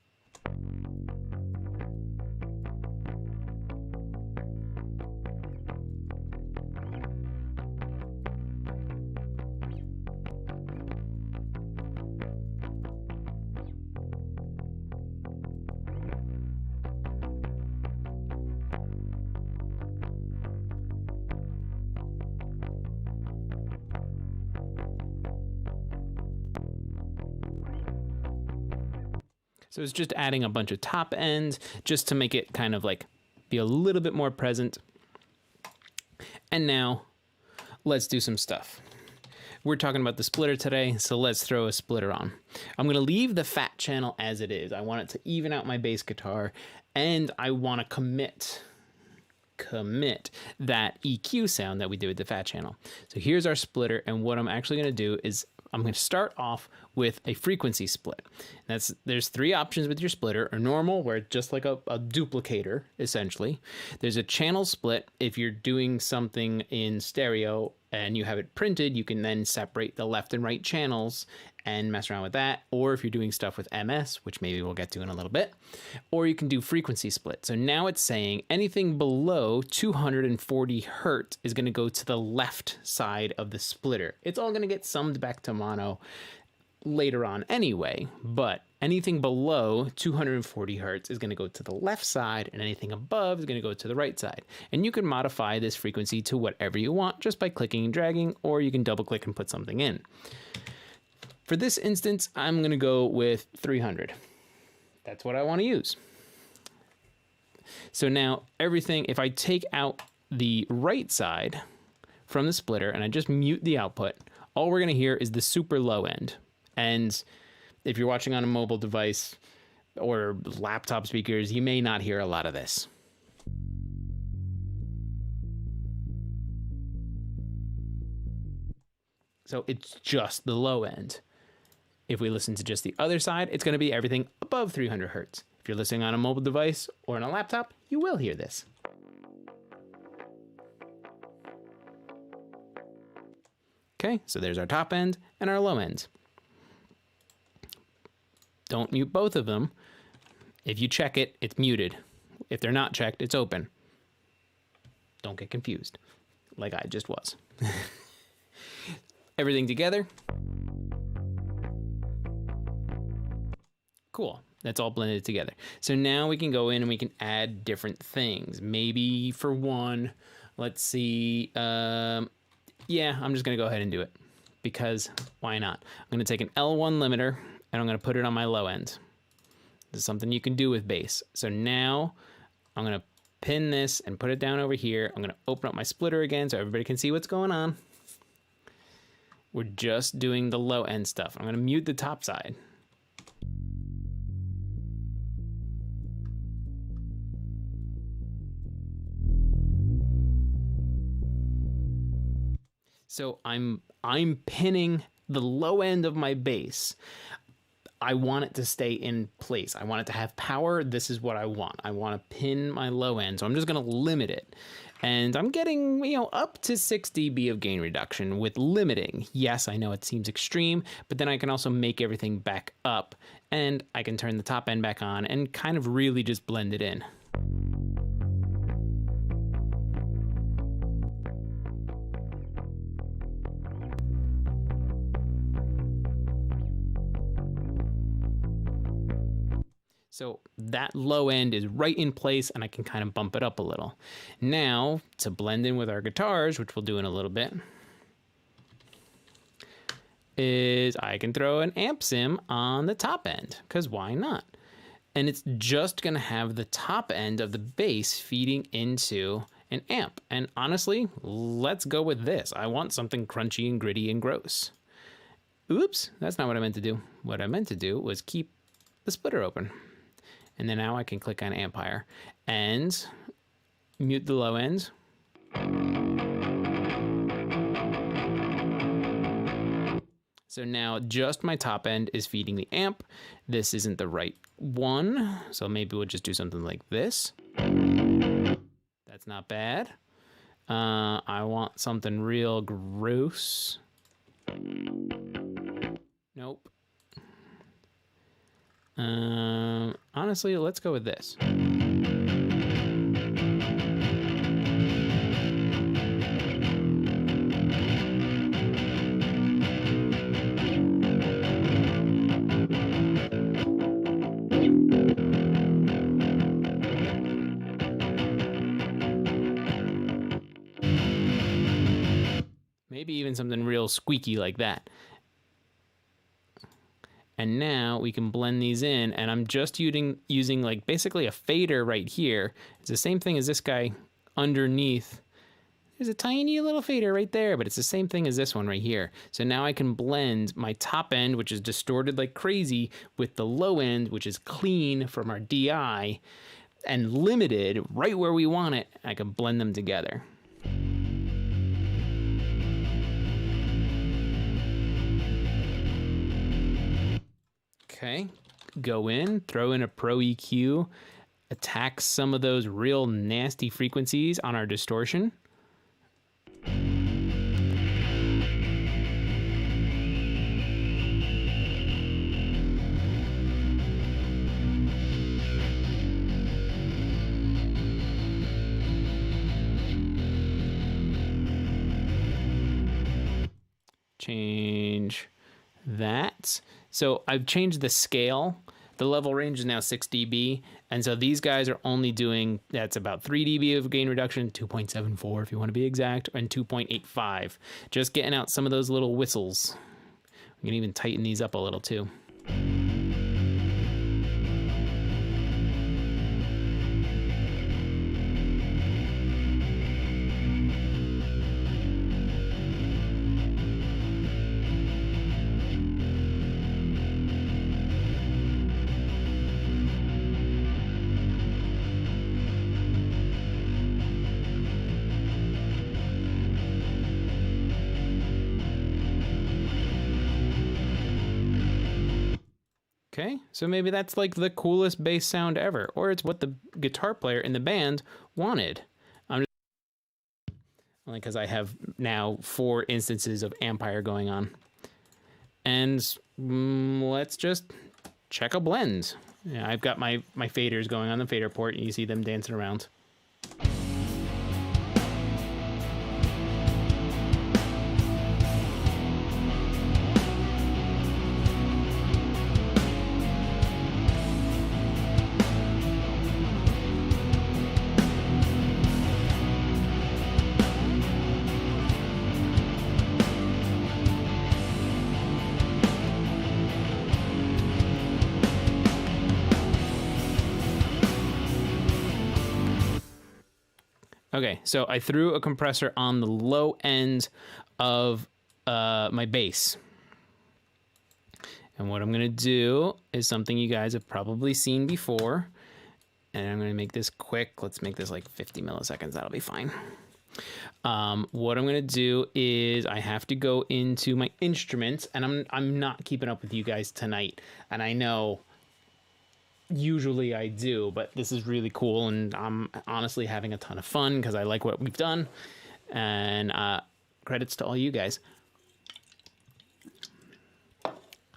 So it's just adding a bunch of top ends just to make it kind of like be a little bit more present. And now let's do some stuff. We're talking about the splitter today, so let's throw a splitter on. I'm gonna leave the fat channel as it is. I want it to even out my bass guitar, and I wanna commit that EQ sound that we did with the fat channel. So here's our splitter, and what I'm actually gonna do is I'm going to start off with a frequency split. There's three options with your splitter: a normal, where it's just like a duplicator, essentially. There's a channel split. If you're doing something in stereo and you have it printed, you can then separate the left and right channels and mess around with that. Or if you're doing stuff with MS, which maybe we'll get to in a little bit, or you can do frequency split. So now it's saying anything below 240 hertz is going to go to the left side of the splitter. It's all going to get summed back to mono later on anyway, but anything below 240 hertz is going to go to the left side, and anything above is going to go to the right side. And you can modify this frequency to whatever you want just by clicking and dragging, or you can double click and put something in. For this instance, I'm going to go with 300. That's what I want to use. So now everything, if I take out the right side from the splitter and I just mute the output, all we're going to hear is the super low end. And if you're watching on a mobile device or laptop speakers, you may not hear a lot of this. So So it's just the low end. If we listen to just the other side, it's going to be everything above 300 hertz. If you're listening on a mobile device or on a laptop, you will hear this. Okay, so there's our top end and our low end. Don't mute both of them. If you check it, it's muted. If they're not checked, it's open. Don't get confused, like I just was. Everything together. Cool. That's all blended together. So now we can go in and we can add different things. Maybe for one, let's see. Yeah, I'm just going to go ahead and do it because why not? I'm going to take an L1 limiter and I'm going to put it on my low end. This is something you can do with bass. So now I'm going to pin this and put it down over here. I'm going to open up my splitter again so everybody can see what's going on. We're just doing the low end stuff. I'm going to mute the top side. So I'm pinning the low end of my bass. I want it to stay in place. I want it to have power. This is what I want. I want to pin my low end. So I'm just going to limit it. And I'm getting, up to 6 dB of gain reduction with limiting. Yes, I know it seems extreme, but then I can also make everything back up and I can turn the top end back on and kind of really just blend it in. So that low end is right in place and I can kind of bump it up a little. Now to blend in with our guitars, which we'll do in a little bit, is I can throw an amp sim on the top end, because why not? And it's just gonna have the top end of the bass feeding into an amp. And honestly, let's go with this. I want something crunchy and gritty and gross. Oops, that's not what I meant to do. What I meant to do was keep the splitter open. And then now I can click on amp higher and mute the low end. So now just my top end is feeding the amp. This isn't the right one, so maybe we'll just do something like this. That's not bad. I want something real gross. Nope. Honestly, let's go with this. Maybe even something real squeaky like that. And now we can blend these in, and I'm just using like basically a fader right here. It's the same thing as this guy underneath. There's a tiny little fader right there, but it's the same thing as this one right here. So now I can blend my top end, which is distorted like crazy, with the low end, which is clean from our DI, and limited right where we want it. I can blend them together. Okay, go in, throw in a Pro EQ, attack some of those real nasty frequencies on our distortion. Change that. So I've changed the scale. The level range is now 6 dB. And so these guys are only doing, that's about 3 dB of gain reduction, 2.74 if you want to be exact, and 2.85. Just getting out some of those little whistles. We can even tighten these up a little too. Okay, so maybe that's like the coolest bass sound ever, or it's what the guitar player in the band wanted. I'm just only because I have now 4 instances of Ampire going on. And let's just check a blend. Yeah, I've got my faders going on the fader port, and you see them dancing around. Okay, so I threw a compressor on the low end of my bass. And what I'm gonna do is something you guys have probably seen before. And I'm gonna make this quick. Let's make this like 50 milliseconds, that'll be fine. What I'm gonna do is I have to go into my instruments, and I'm not keeping up with you guys tonight. And I know usually I do, but this is really cool, and I'm honestly having a ton of fun because I like what we've done, and credits to all you guys.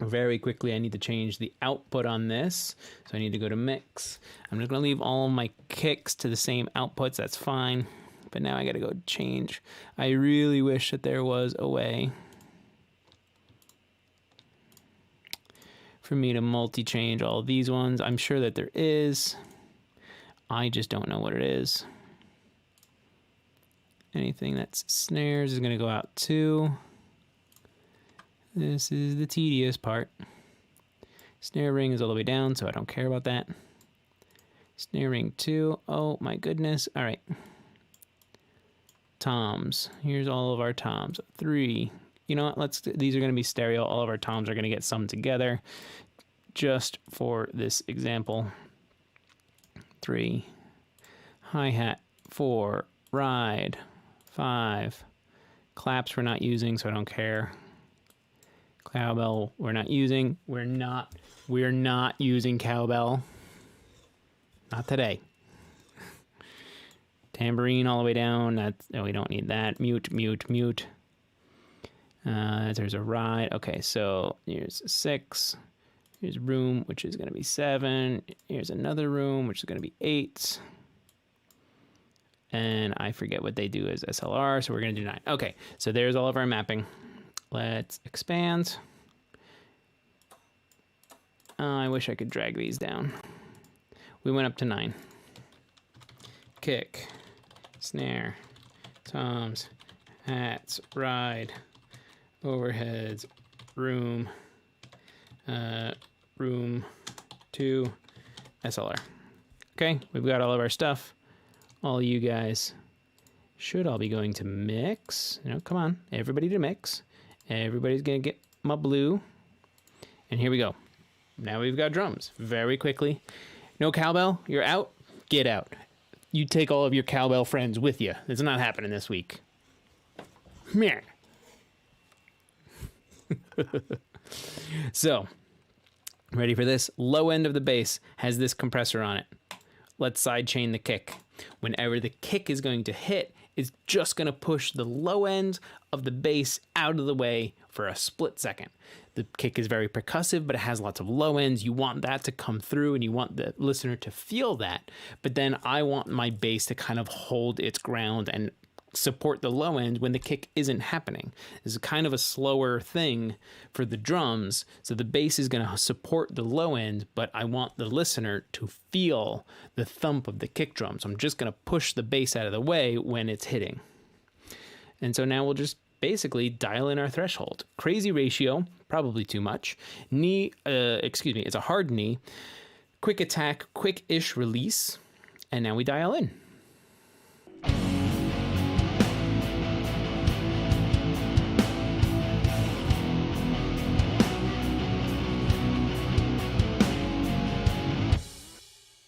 Very quickly, I need to change the output on this, so I need to go to mix. I'm just gonna leave all of my kicks to the same outputs, that's fine, but now I gotta go change. I really wish that there was a way for me to multi-change all of these ones. I'm sure that there is. I just don't know what it is. Anything that's snares is gonna go out too. This is the tedious part. Snare ring is all the way down, so I don't care about that. Snare ring 2, oh my goodness. All right. Toms, here's all of our toms. 3, you know what, these are gonna be stereo. All of our toms are gonna get summed together just for this example. 3, hi-hat, 4, ride, 5, claps we're not using, so I don't care. Cowbell we're not using. We're not using cowbell. Not today. Tambourine all the way down. No, we don't need that. Mute, mute, mute. There's a ride. Okay, so here's 6. Here's room, which is going to be 7. Here's another room, which is going to be 8. And I forget what they do as SLR, so we're going to do 9. Okay, so there's all of our mapping. Let's expand. I wish I could drag these down. We went up to 9. Kick, snare, toms, hats, ride, overheads, room, room 2, SLR. Okay, we've got all of our stuff. All you guys should all be going to mix. You know, come on, everybody to mix. Everybody's gonna get my blue. And here we go. Now we've got drums. Very quickly. No cowbell, you're out, get out. You take all of your cowbell friends with you. It's not happening this week. Meh. So, ready for this? Low end of the bass has this compressor on it. Let's sidechain the kick. Whenever the kick is going to hit, it's just going to push the low end of the bass out of the way for a split second. The kick is very percussive, but it has lots of low ends. You want that to come through, and you want the listener to feel that. But then I want my bass to kind of hold its ground and support the low end when the kick isn't happening. This is kind of a slower thing for the drums. So the bass is going to support the low end, but I want the listener to feel the thump of the kick drum. So I'm just going to push the bass out of the way when it's hitting. And so now we'll just basically dial in our threshold. Crazy ratio, probably too much. Knee, it's a hard knee. Quick attack, quick-ish release. And now we dial in.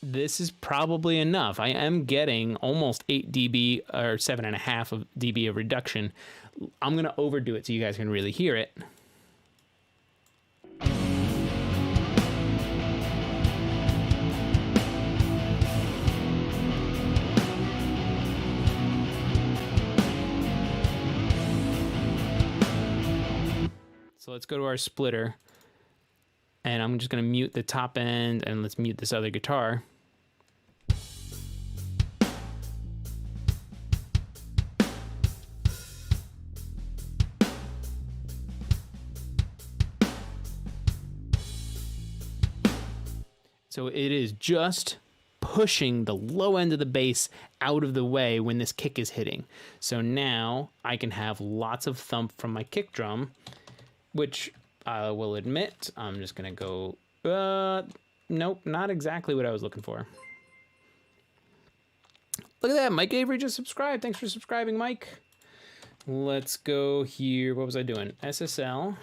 This is probably enough. I am getting almost 8 dB or 7.5 of dB of reduction. I'm going to overdo it so you guys can really hear it. So let's go to our splitter, and I'm just going to mute the top end, and let's mute this other guitar. So it is just pushing the low end of the bass out of the way when this kick is hitting. So now I can have lots of thump from my kick drum, which I will admit, I'm just going to go, nope, not exactly what I was looking for. Look at that, Mike Avery just subscribed. Thanks for subscribing, Mike. Let's go here. What was I doing? SSL,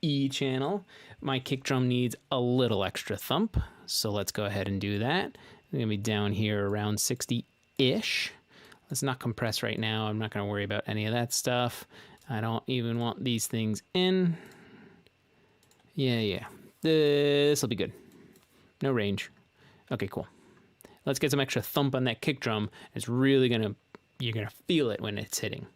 E channel. My kick drum needs a little extra thump, so let's go ahead and do that. I'm gonna be down here around 60-ish. Let's not compress right now. I'm not gonna worry about any of that stuff. I don't even want these things in. Yeah. This will be good. No range. Okay, cool. Let's get some extra thump on that kick drum. It's really you're gonna feel it when it's hitting.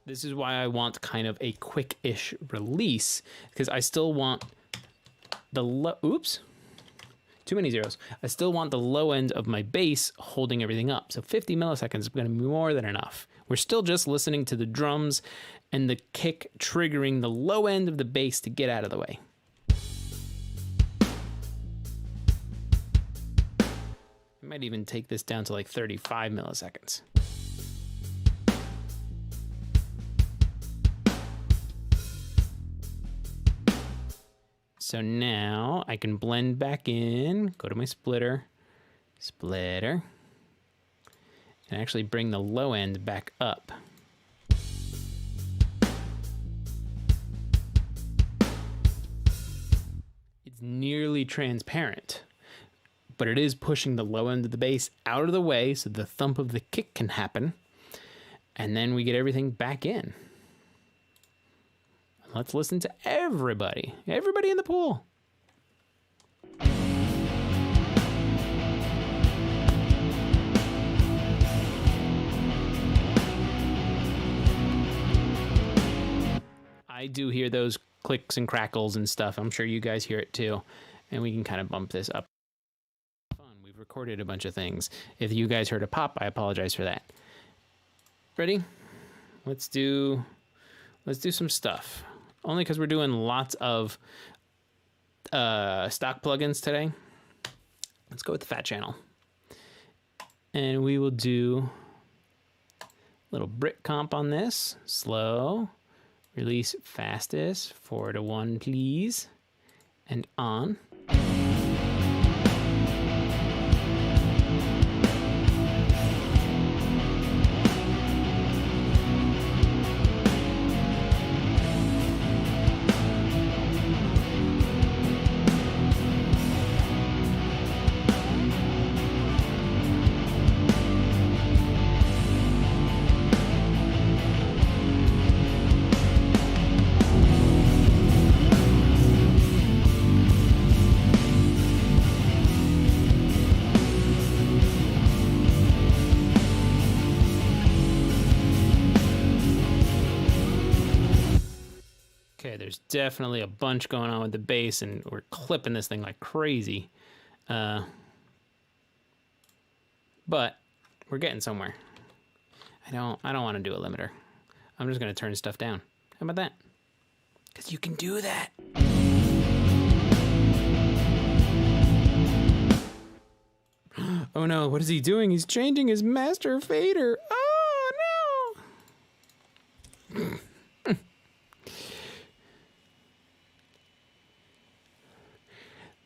This is why I want kind of a quick-ish release, because I still want the oops, too many zeros. I still want the low end of my bass holding everything up. So 50 milliseconds is going to be more than enough. We're still just listening to the drums and the kick triggering the low end of the bass to get out of the way. I might even take this down to like 35 milliseconds. So now I can blend back in, go to my splitter, and actually bring the low end back up. It's nearly transparent, but it is pushing the low end of the bass out of the way so the thump of the kick can happen, and then we get everything back in. Let's listen to everybody in the pool. I do hear those clicks and crackles and stuff. I'm sure you guys hear it too. And we can kind of bump this up. Fun. We've recorded a bunch of things. If you guys heard a pop, I apologize for that. Ready? Let's do some stuff. Only because we're doing lots of stock plugins today. Let's go with the fat channel. And we will do a little Brit comp on this. Slow. Release fastest. 4-to-1, please. And on. Okay, there's definitely a bunch going on with the bass, and we're clipping this thing like crazy. But we're getting somewhere. I don't want to do a limiter. I'm just going to turn stuff down. How about that? Because you can do that. Oh no, what is he doing? He's changing his master fader. Oh no!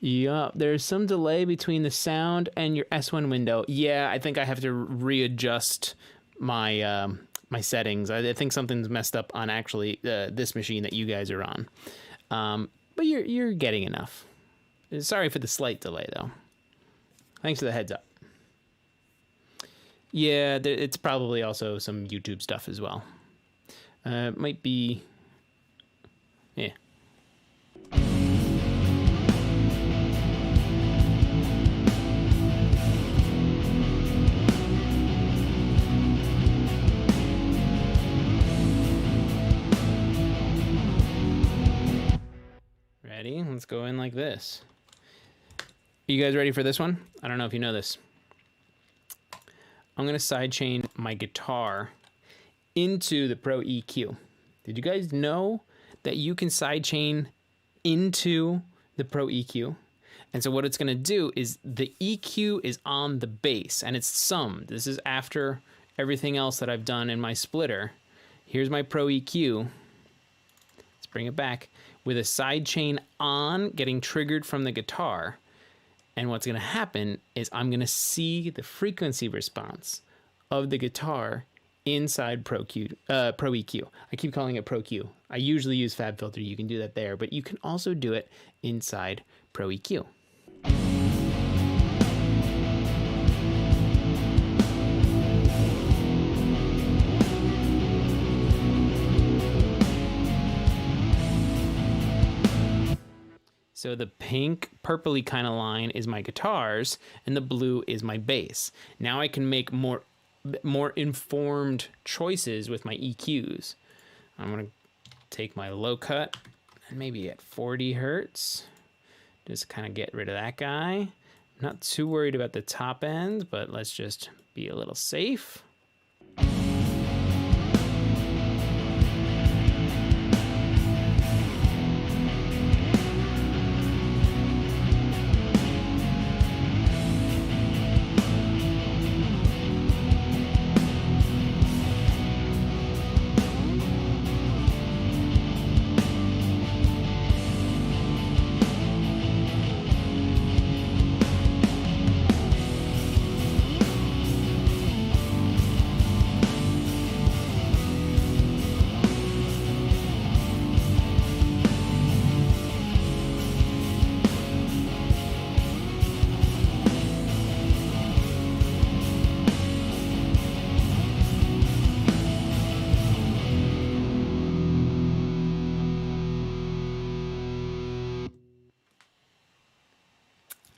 Yup, there's some delay between the sound and your S1 window. Yeah, I think I have to readjust my my settings. I think something's messed up on actually this machine that you guys are on. But you're getting enough. Sorry for the slight delay though. Thanks for the heads up. Yeah, it's probably also some YouTube stuff as well. Might be. Yeah, go in like this. You guys ready for this one? I don't know if you know this. I'm gonna sidechain my guitar into the Pro EQ. Did you guys know that you can sidechain into the Pro EQ? And so what it's gonna do is the EQ is on the bass and it's summed. This is after everything else that I've done in my splitter. Here's my Pro EQ. Let's bring it back with a sidechain on, getting triggered from the guitar. And what's gonna happen is I'm gonna see the frequency response of the guitar inside Pro EQ. I keep calling it Pro Q. I usually use FabFilter. You can do that there, but you can also do it inside Pro EQ. So the pink purpley kind of line is my guitars and the blue is my bass. Now I can make more informed choices with my EQs. I'm gonna take my low cut and maybe at 40 hertz. Just kind of get rid of that guy. I'm not too worried about the top end, but let's just be a little safe.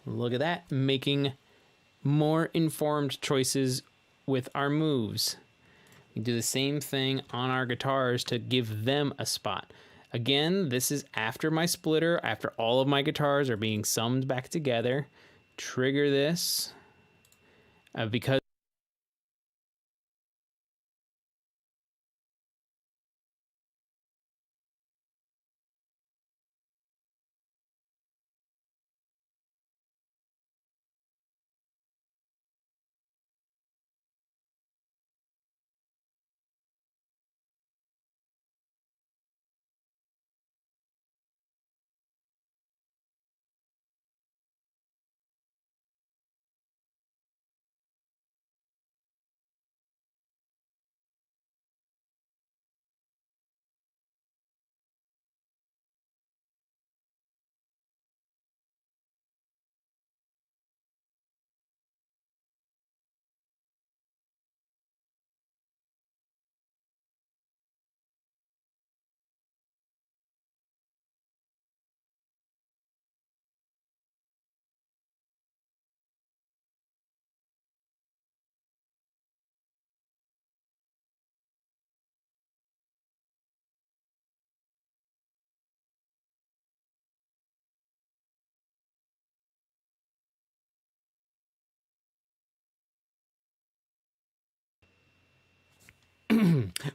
Look at that, making more informed choices with our moves. We do the same thing on our guitars to give them a spot. Again, this is after my splitter, after all of my guitars are being summed back together. Trigger this because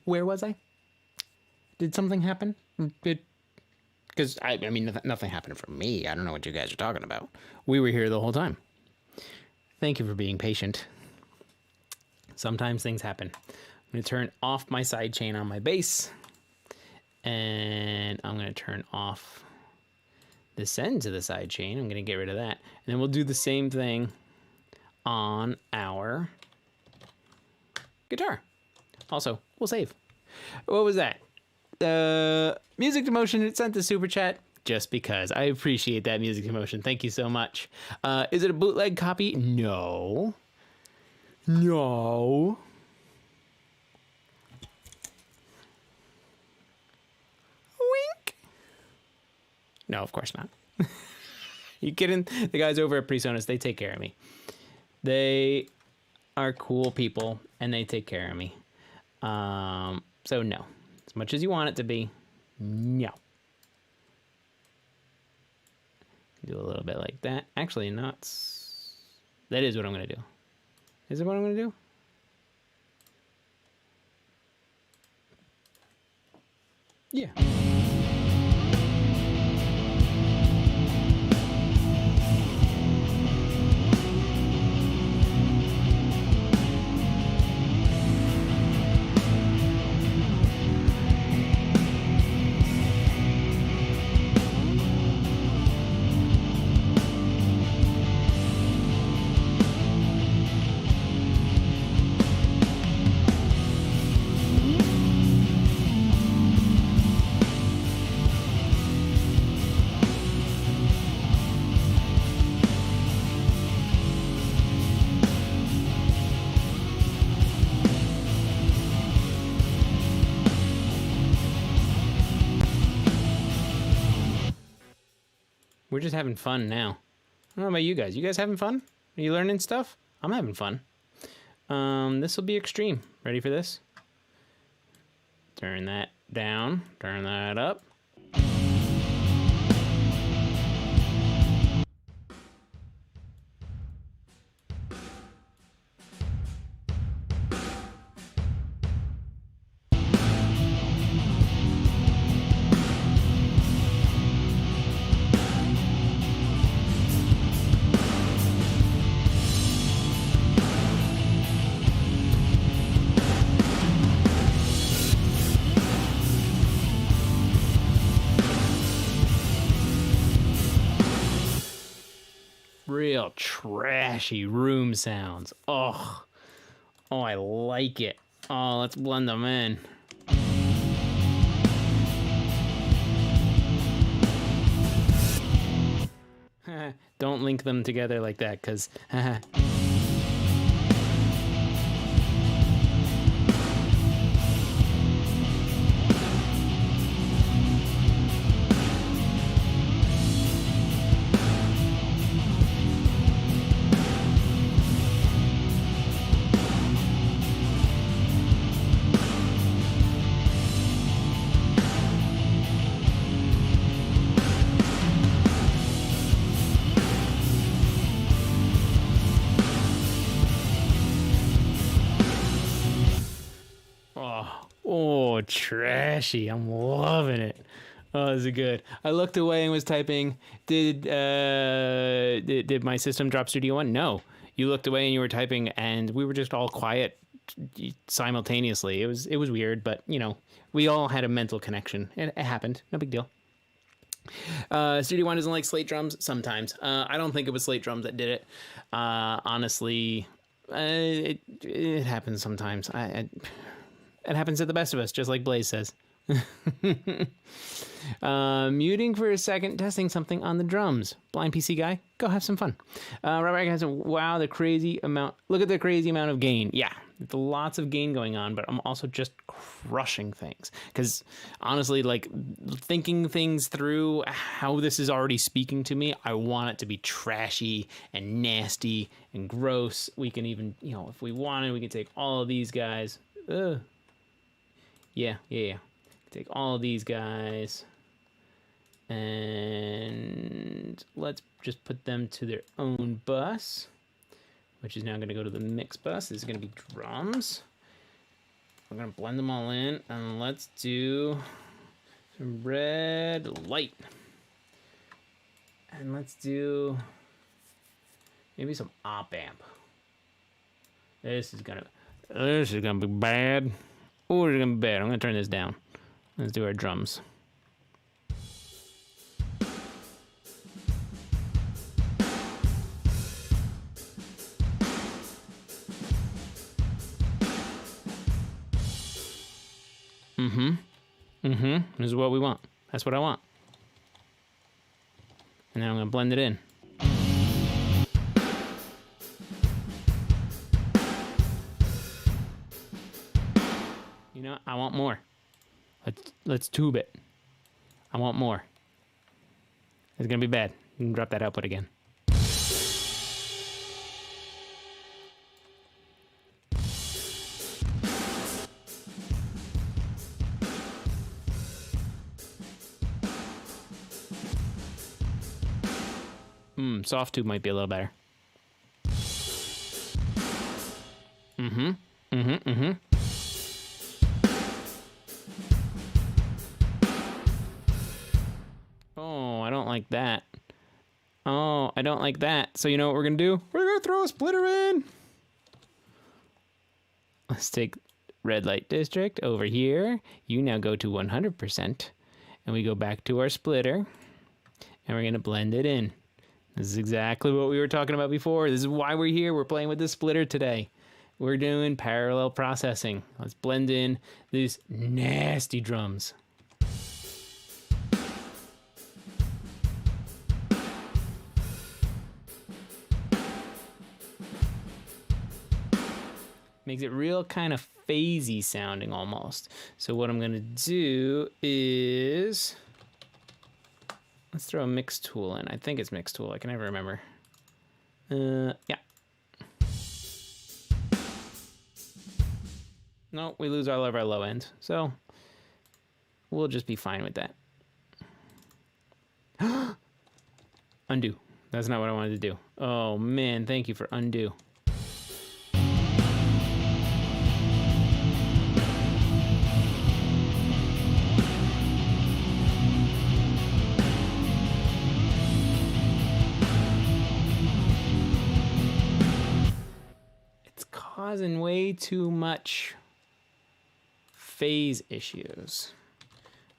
where was I? Did something happen? Because I mean, nothing happened for me. I don't know what you guys are talking about. We were here the whole time. Thank you for being patient. Sometimes things happen. I'm going to turn off my sidechain on my bass. And I'm going to turn off this end to the sidechain. I'm going to get rid of that. And then we'll do the same thing on our guitar. Also, we'll save. What was that? Music to Motion, it sent the super chat just because. I appreciate that, Music to Motion. Thank you so much. Is it a bootleg copy? No. No. Wink. No, of course not. You kidding? The guys over at Presonus, they take care of me. They are cool people, and they take care of me. So no. As much as you want it to be, no. Do a little bit like that. Actually, not. That is what I'm going to do. Is it what I'm going to do? Yeah. We're just having fun now. I don't know about you guys. You guys having fun? Are you learning stuff? I'm having fun. This will be extreme. Ready for this? Turn that down. Turn that up. Real trashy room sounds. Oh, I like it. Oh, let's blend them in. Don't link them together like that, because oh, trashy. I'm loving it. Oh, this is good. I looked away and was typing, did my system drop Studio One? No. You looked away and you were typing, and we were just all quiet simultaneously. It was weird, but, you know, we all had a mental connection. It happened. No big deal. Studio One doesn't like slate drums sometimes. I don't think it was slate drums that did it. Honestly, it happens sometimes. It happens to the best of us, just like Blaze says. Muting for a second, testing something on the drums. Blind PC guy, go have some fun. Robert has wow, look at the crazy amount of gain. Yeah, lots of gain going on, but I'm also just crushing things. Because honestly, like, thinking things through, how this is already speaking to me, I want it to be trashy and nasty and gross. We can even, you know, if we wanted, we could take all of these guys. Yeah. Take all of these guys and let's just put them to their own bus, which is now going to go to the mix bus. This is going to be drums. We're going to blend them all in, and let's do some red light. And let's do maybe some op amp. This is gonna be bad. Oh, it's gonna be bad. I'm gonna turn this down. Let's do our drums. This is what we want. That's what I want. And then I'm gonna blend it in. You know, I want more. Let's tube it. I want more. It's gonna be bad. You can drop that output again. Soft tube might be a little better. Mm-hmm. Mm-hmm. Mm-hmm. Oh, I don't like that. Oh, I don't like that. So you know what we're gonna do? We're gonna throw a splitter in. Let's take red light district over here. You now go to 100%. And we go back to our splitter. And we're gonna blend it in. This is exactly what we were talking about before. This is why we're here. We're playing with the splitter today. We're doing parallel processing. Let's blend in these nasty drums. Makes it real kind of phasey sounding almost. So what I'm gonna do is, let's throw a mix tool in. I think it's mix tool, I can never remember. Yeah. No, we lose all of our low end, so we'll just be fine with that. Undo. That's not what I wanted to do. Oh man, thank you for undo. It's causing way too much phase issues.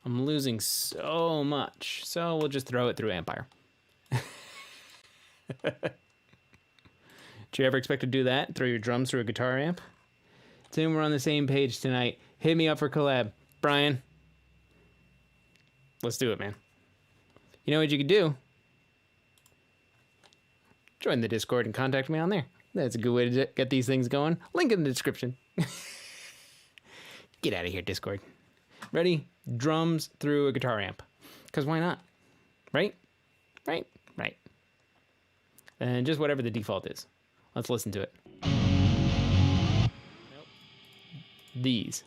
I'm losing so much, so we'll just throw it through Empire. Did you ever expect to do that? Throw your drums through a guitar amp? Tim, we're on the same page tonight. Hit me up for collab. Brian. Let's do it, man. You know what you could do? Join the Discord and contact me on there. That's a good way to get these things going. Link in the description. Get out of here, Discord. Ready? Drums through a guitar amp. Because why not? Right? Right? Right. And just whatever the default is. Let's listen to it. Nope. These.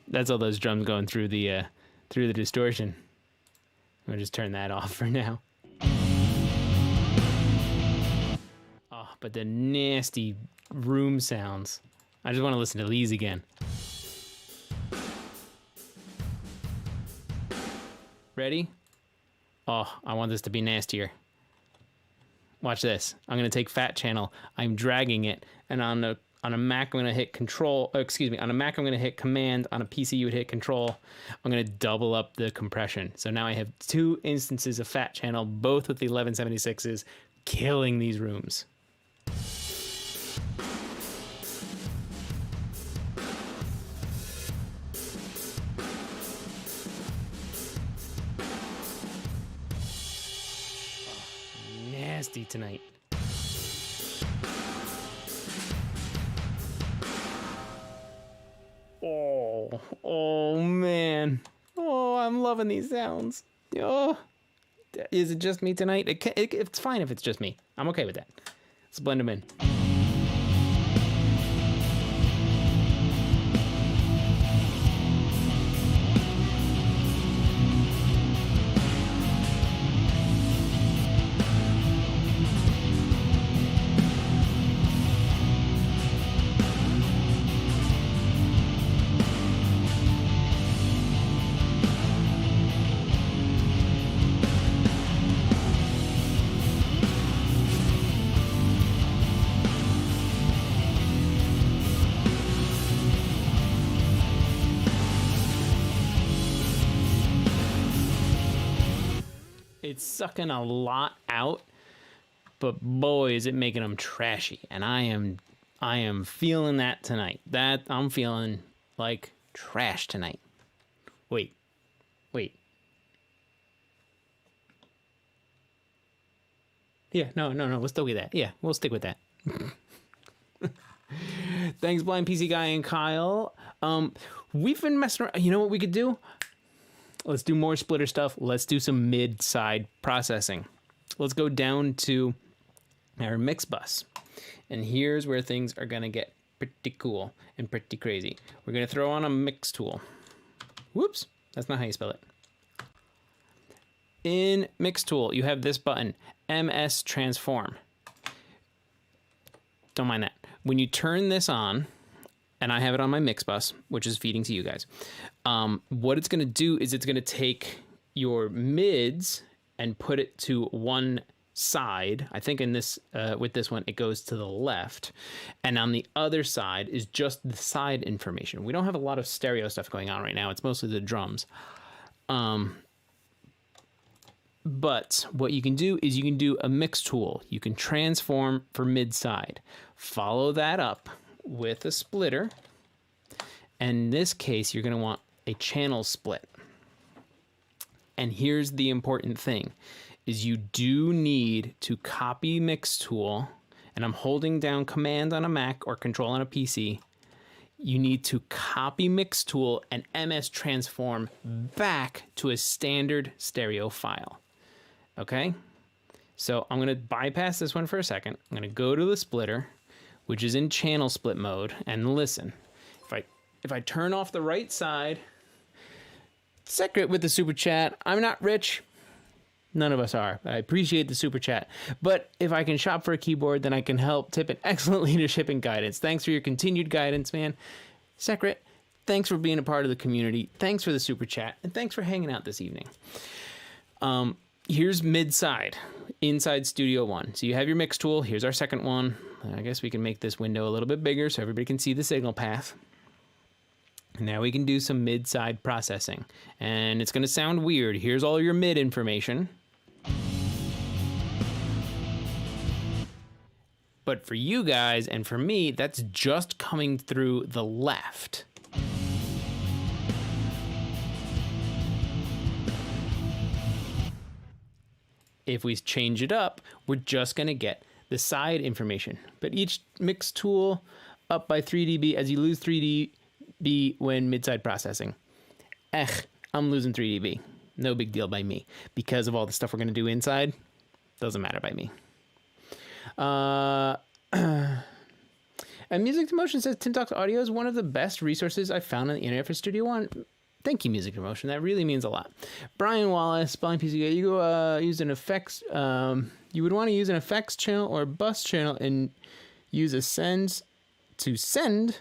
That's all those drums going through the distortion. I'm gonna just turn that off for now. Oh, but the nasty room sounds. I just want to listen to these again. Ready? Oh, I want this to be nastier. Watch this. I'm gonna take Fat Channel. I'm dragging it, and on a Mac, I'm going to hit Control. On a Mac, I'm going to hit Command. On a PC, you would hit Control. I'm going to double up the compression. So now I have 2 instances of Fat Channel, both with the 1176s, killing these rooms. Oh, nasty tonight. Oh man. Oh, I'm loving these sounds. Oh, is it just me tonight? It's fine if it's just me. I'm okay with that. Let's blend them in. It's sucking a lot out, but boy, is it making them trashy. And I am feeling that tonight. That I'm feeling like trash tonight. Wait. Yeah, no, we'll still with that. Yeah, we'll stick with that. Thanks, Blind PC Guy and Kyle. We've been messing around. You know what we could do? Let's do more splitter stuff. Let's do some mid-side processing. Let's go down to our mix bus. And here's where things are going to get pretty cool and pretty crazy. We're going to throw on a mix tool. Whoops, that's not how you spell it. In mix tool, you have this button, MS Transform. Don't mind that. When you turn this on, and I have it on my mix bus, which is feeding to you guys, what it's going to do is it's going to take your mids and put it to one side. I think in this with this one, it goes to the left. And on the other side is just the side information. We don't have a lot of stereo stuff going on right now. It's mostly the drums. But what you can do is you can do a mix tool. You can transform for mid side. Follow that up with a splitter. And in this case, you're going to want a channel split. And here's the important thing, is you do need to copy mix tool, and I'm holding down Command on a Mac or Control on a PC. You need to copy mix tool and MS transform back to a standard stereo file. Okay? So I'm going to bypass this one for a second. I'm going to go to the splitter, which is in channel split mode, and listen. If I turn off the right side, Secret with the super chat. I'm not rich. None of us are. I appreciate the super chat. But if I can shop for a keyboard, then I can help tip an excellent leadership and guidance. Thanks for your continued guidance, man. Secret, thanks for being a part of the community. Thanks for the super chat. And thanks for hanging out this evening. Here's mid-side, inside Studio One. So you have your mix tool. Here's our second one. I guess we can make this window a little bit bigger so everybody can see the signal path. Now we can do some mid-side processing. And it's going to sound weird. Here's all your mid information. But for you guys and for me, that's just coming through the left. If we change it up, we're just going to get the side information. But each mix tool up by 3 dB as you lose 3 dB when mid-side processing. I'm losing 3 dB. No big deal by me. Because of all the stuff we're going to do inside, doesn't matter by me. And Music to Motion says Tim Talks Audio is one of the best resources I've found on the internet for Studio One. Thank you, Music to Motion. That really means a lot. Brian Wallace, Blind PC Guy, you use an effects. You would want to use an effects channel or a bus channel and use a send to send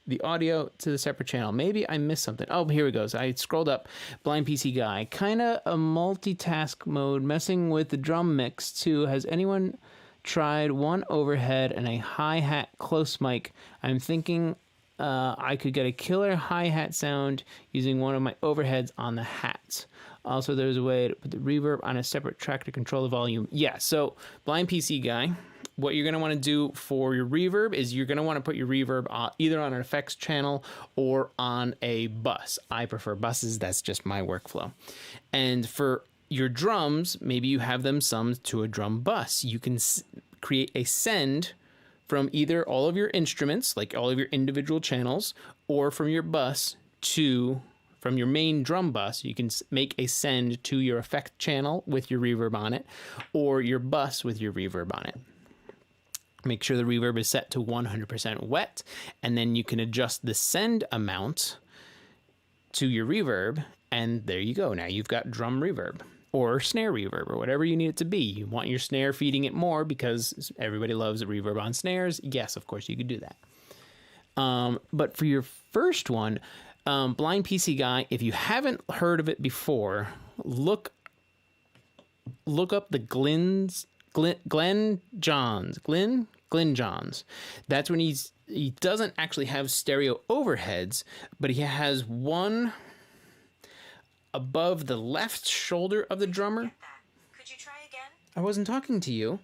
the audio to the separate channel. Maybe I missed something. Oh, here it goes. I scrolled up. Blind PC Guy. Kind of a multitask mode, messing with the drum mix too. Has anyone tried one overhead and a hi-hat close mic? I'm thinking I could get a killer hi-hat sound using one of my overheads on the hats. Also, there's a way to put the reverb on a separate track to control the volume. Yeah, so Blind PC Guy, what you're going to want to do for your reverb is you're going to want to put your reverb either on an effects channel or on a bus. I prefer buses. That's just my workflow. And for your drums, maybe you have them summed to a drum bus. You can create a send from either all of your instruments, like all of your individual channels, or from your bus from your main drum bus. You can make a send to your effect channel with your reverb on it, or your bus with your reverb on it. Make sure the reverb is set to 100% wet, and then you can adjust the send amount to your reverb, and there you go. Now you've got drum reverb or snare reverb or whatever you need it to be. You want your snare feeding it more because everybody loves a reverb on snares. Yes, of course you could do that. But for your first one, Blind PC Guy, if you haven't heard of it before, look up the Glenn Johns. That's when he doesn't actually have stereo overheads, but he has one above the left shoulder of the drummer. I wasn't talking to you.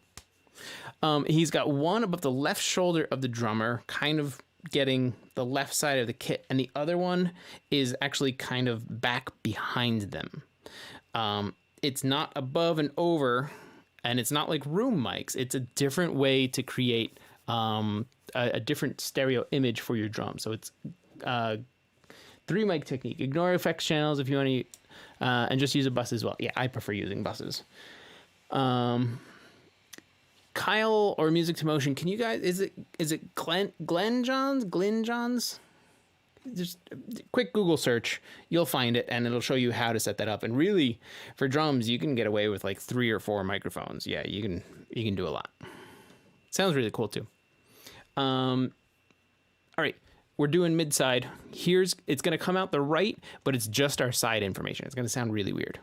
He's got one above the left shoulder of the drummer, kind of getting the left side of the kit, and the other one is actually kind of back behind them. It's not above and over, and it's not like room mics. It's a different way to create a different stereo image for your drum. So it's 3 mic technique. Ignore effects channels if you want to, and just use a bus as well. Yeah, I prefer using buses. Kyle or Music to Motion, can you guys, is it Glenn Johns? Just quick Google search, you'll find it, and it'll show you how to set that up. And really, for drums, you can get away with like 3 or 4 microphones. Yeah, you can do a lot. Sounds really cool too. All right, we're doing mid side. It's gonna come out the right, but it's just our side information. It's gonna sound really weird.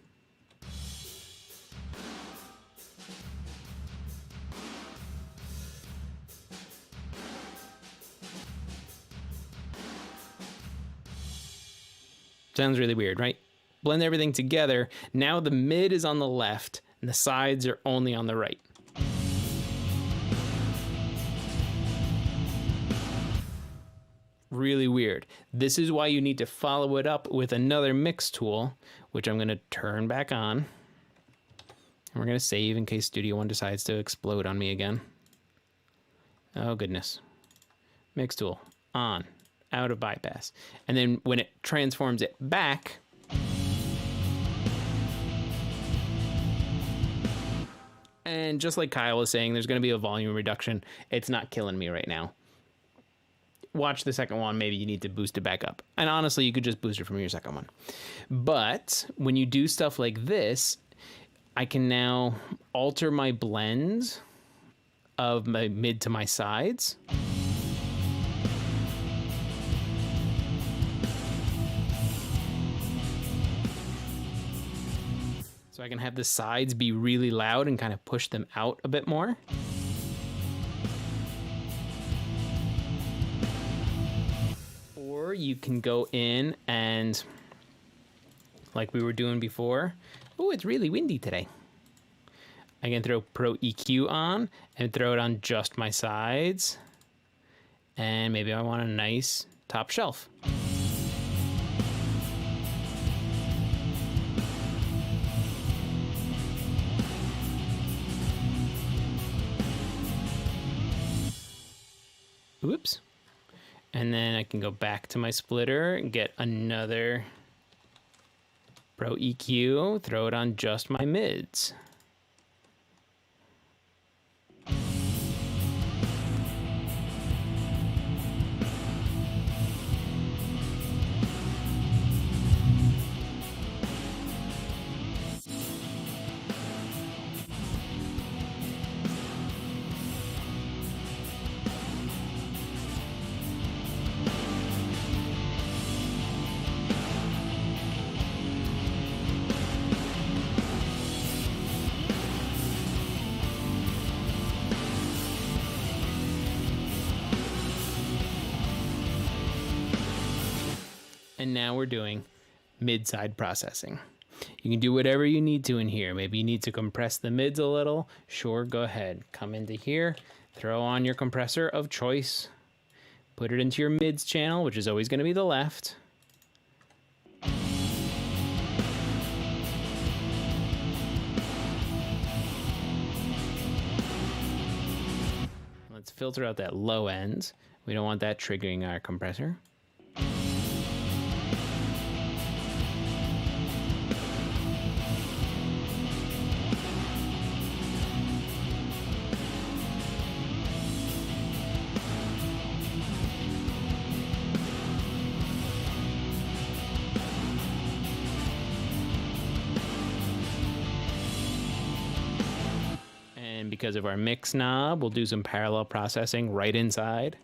Sounds really weird, right? Blend everything together. Now the mid is on the left and the sides are only on the right. Really weird. This is why you need to follow it up with another mix tool, which I'm going to turn back on. And we're going to save in case Studio One decides to explode on me again. Oh, goodness. Mix tool. On. Out of bypass. And then when it transforms it back, and just like Kyle was saying, there's going to be a volume reduction. It's not killing me right now. Watch the second one. Maybe you need to boost it back up. And honestly, you could just boost it from your second one. But when you do stuff like this, I can now alter my blends of my mid to my sides. So I can have the sides be really loud and kind of push them out a bit more. Or you can go in and, like we were doing before, oh, it's really windy today. I can throw Pro EQ on and throw it on just my sides. And maybe I want a nice top shelf. Oops. And then I can go back to my splitter and get another Pro EQ, throw it on just my mids. And now we're doing mid-side processing. You can do whatever you need to in here. Maybe you need to compress the mids a little. Sure, go ahead. Come into here, throw on your compressor of choice, put it into your mids channel, which is always going to be the left. Let's filter out that low end. We don't want that triggering our compressor. Because of our mix knob, we'll do some parallel processing right inside.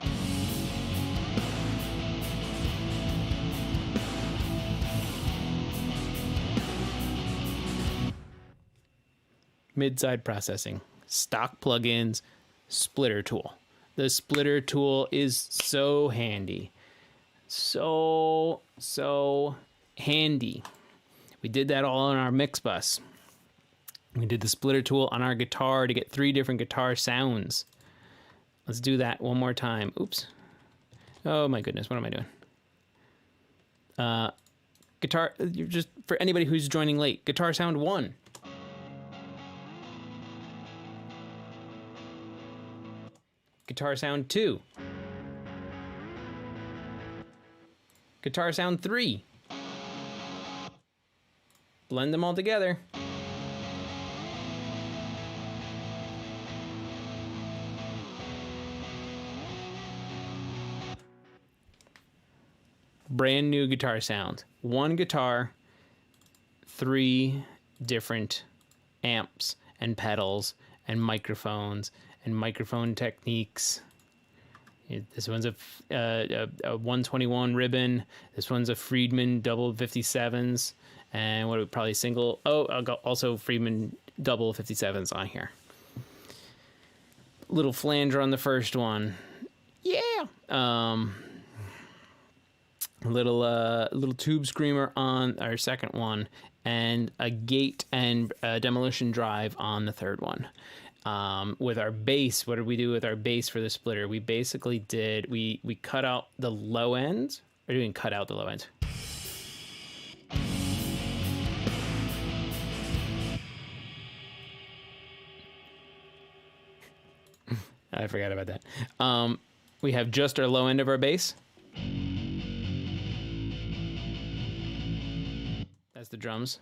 Mid-side processing, stock plugins, splitter tool. The splitter tool is so handy. So handy. We did that all on our mix bus. We did the splitter tool on our guitar to get 3 different guitar sounds. Let's do that one more time. Oops. Oh my goodness, what am I doing? Guitar, just for anybody who's joining late, guitar sound 1. Guitar sound 2. Guitar sound 3. Blend them all together. Brand new guitar sound. 1 guitar, 3 different amps and pedals and microphones and microphone techniques. This one's a 121 ribbon. This one's a Friedman double 57s. And what probably single. Oh, I'll go also Friedman double 57s on here. Little flanger on the first one. Yeah. Little tube screamer on our second one, and a gate and a demolition drive on the third one. With our bass, what did we do with our bass for the splitter? We basically did, we cut out the low end, or didn't cut out the low end. I forgot about that. We have just our low end of our bass. That's the drums.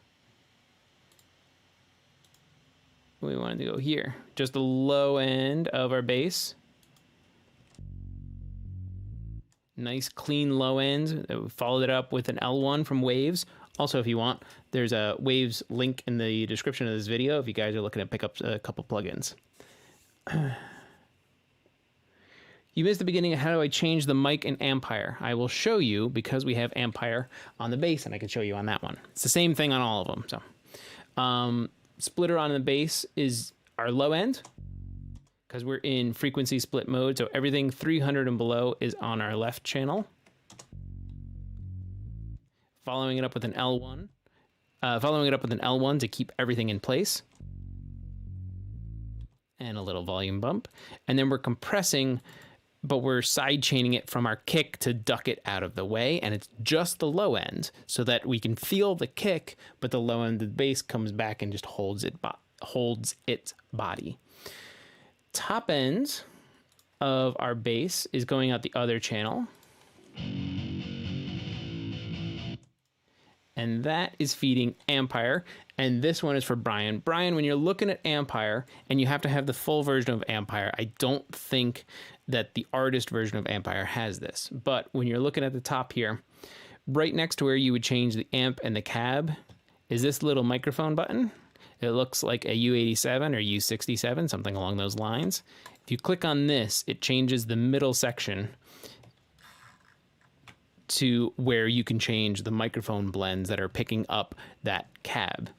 We wanted to go here. Just the low end of our bass. Nice clean low end. We followed it up with an L1 from Waves. Also, if you want, there's a Waves link in the description of this video if you guys are looking to pick up a couple plugins. You missed the beginning of how do I change the mic and amplifier. I will show you because we have amplifier on the bass, and I can show you on that one. It's the same thing on all of them. So, splitter on the bass is our low end because we're in frequency split mode. So everything 300 and below is on our left channel. Following it up with an L1. Following it up with an L1 to keep everything in place. And a little volume bump. And then we're compressing, but we're side chaining it from our kick to duck it out of the way. And it's just the low end so that we can feel the kick, but the low end of the bass comes back and just holds its body. Top end of our bass is going out the other channel. And that is feeding Ampire. And this one is for Brian. Brian, when you're looking at Ampire, and you have to have the full version of Ampire, I don't think that the artist version of Ampire has this. But when you're looking at the top here, right next to where you would change the amp and the cab, is this little microphone button. It looks like a U87 or U67, something along those lines. If you click on this, it changes the middle section to where you can change the microphone blends that are picking up that cab.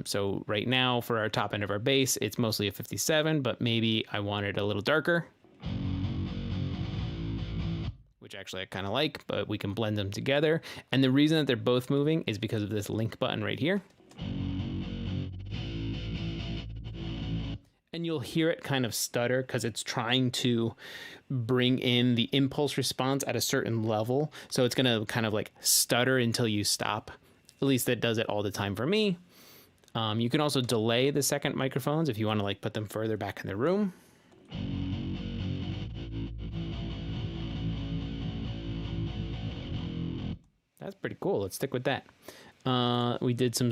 So right now for our top end of our bass, it's mostly a 57, but maybe I want it a little darker, which actually I kind of like, but we can blend them together. And the reason that they're both moving is because of this link button right here. And you'll hear it kind of stutter because it's trying to bring in the impulse response at a certain level. So it's going to kind of like stutter until you stop. At least that does it all the time for me. You can also delay the second microphones if you want to like put them further back in the room. That's pretty cool. Let's stick with that. We did some...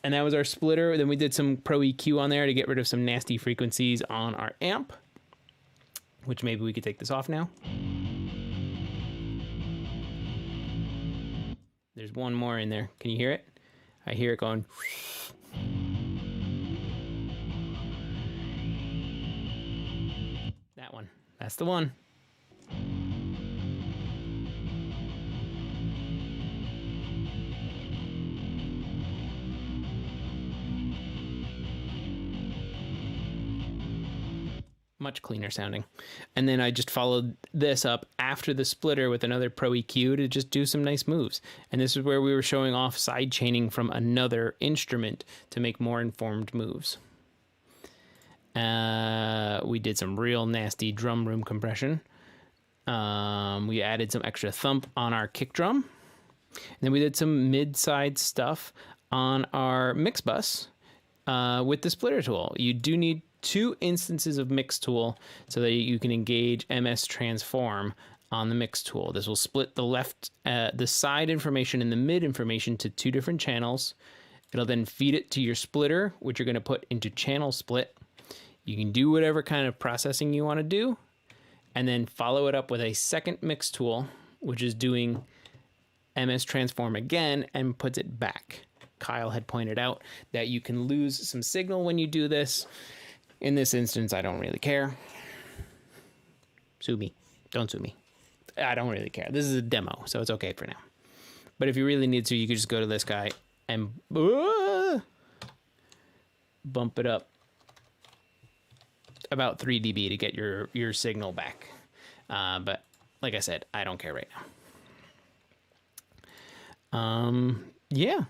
And that was our splitter. Then we did some Pro EQ on there to get rid of some nasty frequencies on our amp, which maybe we could take this off now. There's one more in there. Can you hear it? I hear it going. That one. That's the one. Much cleaner sounding. And then I just followed this up after the splitter with another Pro EQ to just do some nice moves. And this is where we were showing off side chaining from another instrument to make more informed moves. We did some real nasty drum room compression. We added some extra thump on our kick drum. And then we did some mid-side stuff on our mix bus with the splitter tool. You do need 2 instances of mix tool so that you can engage MS transform on the mix tool. This will split the side information and the mid information to 2 different channels. It'll then feed it to your splitter, which you're going to put into channel split. You can do whatever kind of processing you want to do, and then follow it up with a second mix tool, which is doing MS transform again and puts it back. Kyle had pointed out that you can lose some signal when you do this. In this instance, I don't really care. Sue me. Don't sue me. I don't really care. This is a demo, so it's okay for now. But if you really need to, you could just go to this guy and bump it up about 3 dB to get your signal back. But like I said, I don't care right now. Yeah.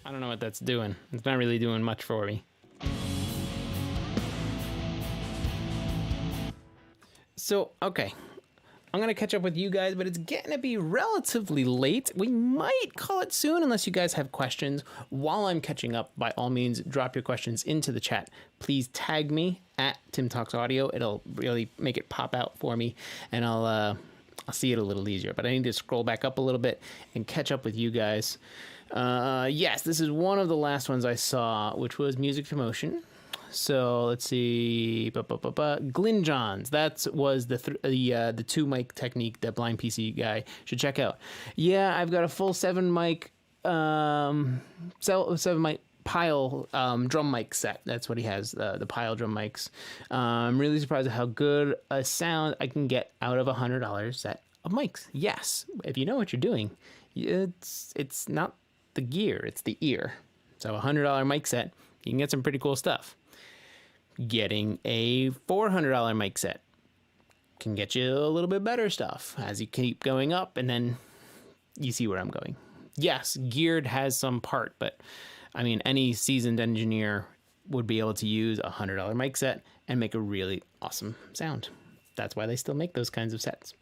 I don't know what that's doing. It's not really doing much for me. So, okay. I'm going to catch up with you guys, but it's getting to be relatively late. We might call it soon unless you guys have questions. While I'm catching up, by all means, drop your questions into the chat. Please tag me at Tim Talks Audio. It'll really make it pop out for me, and I'll see it a little easier. But I need to scroll back up a little bit and catch up with you guys. Yes, this is one of the last ones I saw, which was Music to Motion. So let's see, Glyn Johns. That was the 2 mic technique that Blind PC guy should check out. Yeah, I've got a full 7 mic, 7 mic pile drum mic set. That's what he has, the pile drum mics. I'm really surprised at how good a sound I can get out of $100 set of mics. Yes, if you know what you're doing, it's not the gear, it's the ear. So a $100 mic set, you can get some pretty cool stuff. Getting a $400 mic set can get you a little bit better stuff as you keep going up, and then you see where I'm going. Yes, geared has some part, but I mean, any seasoned engineer would be able to use a $100 mic set and make a really awesome sound. That's why they still make those kinds of sets.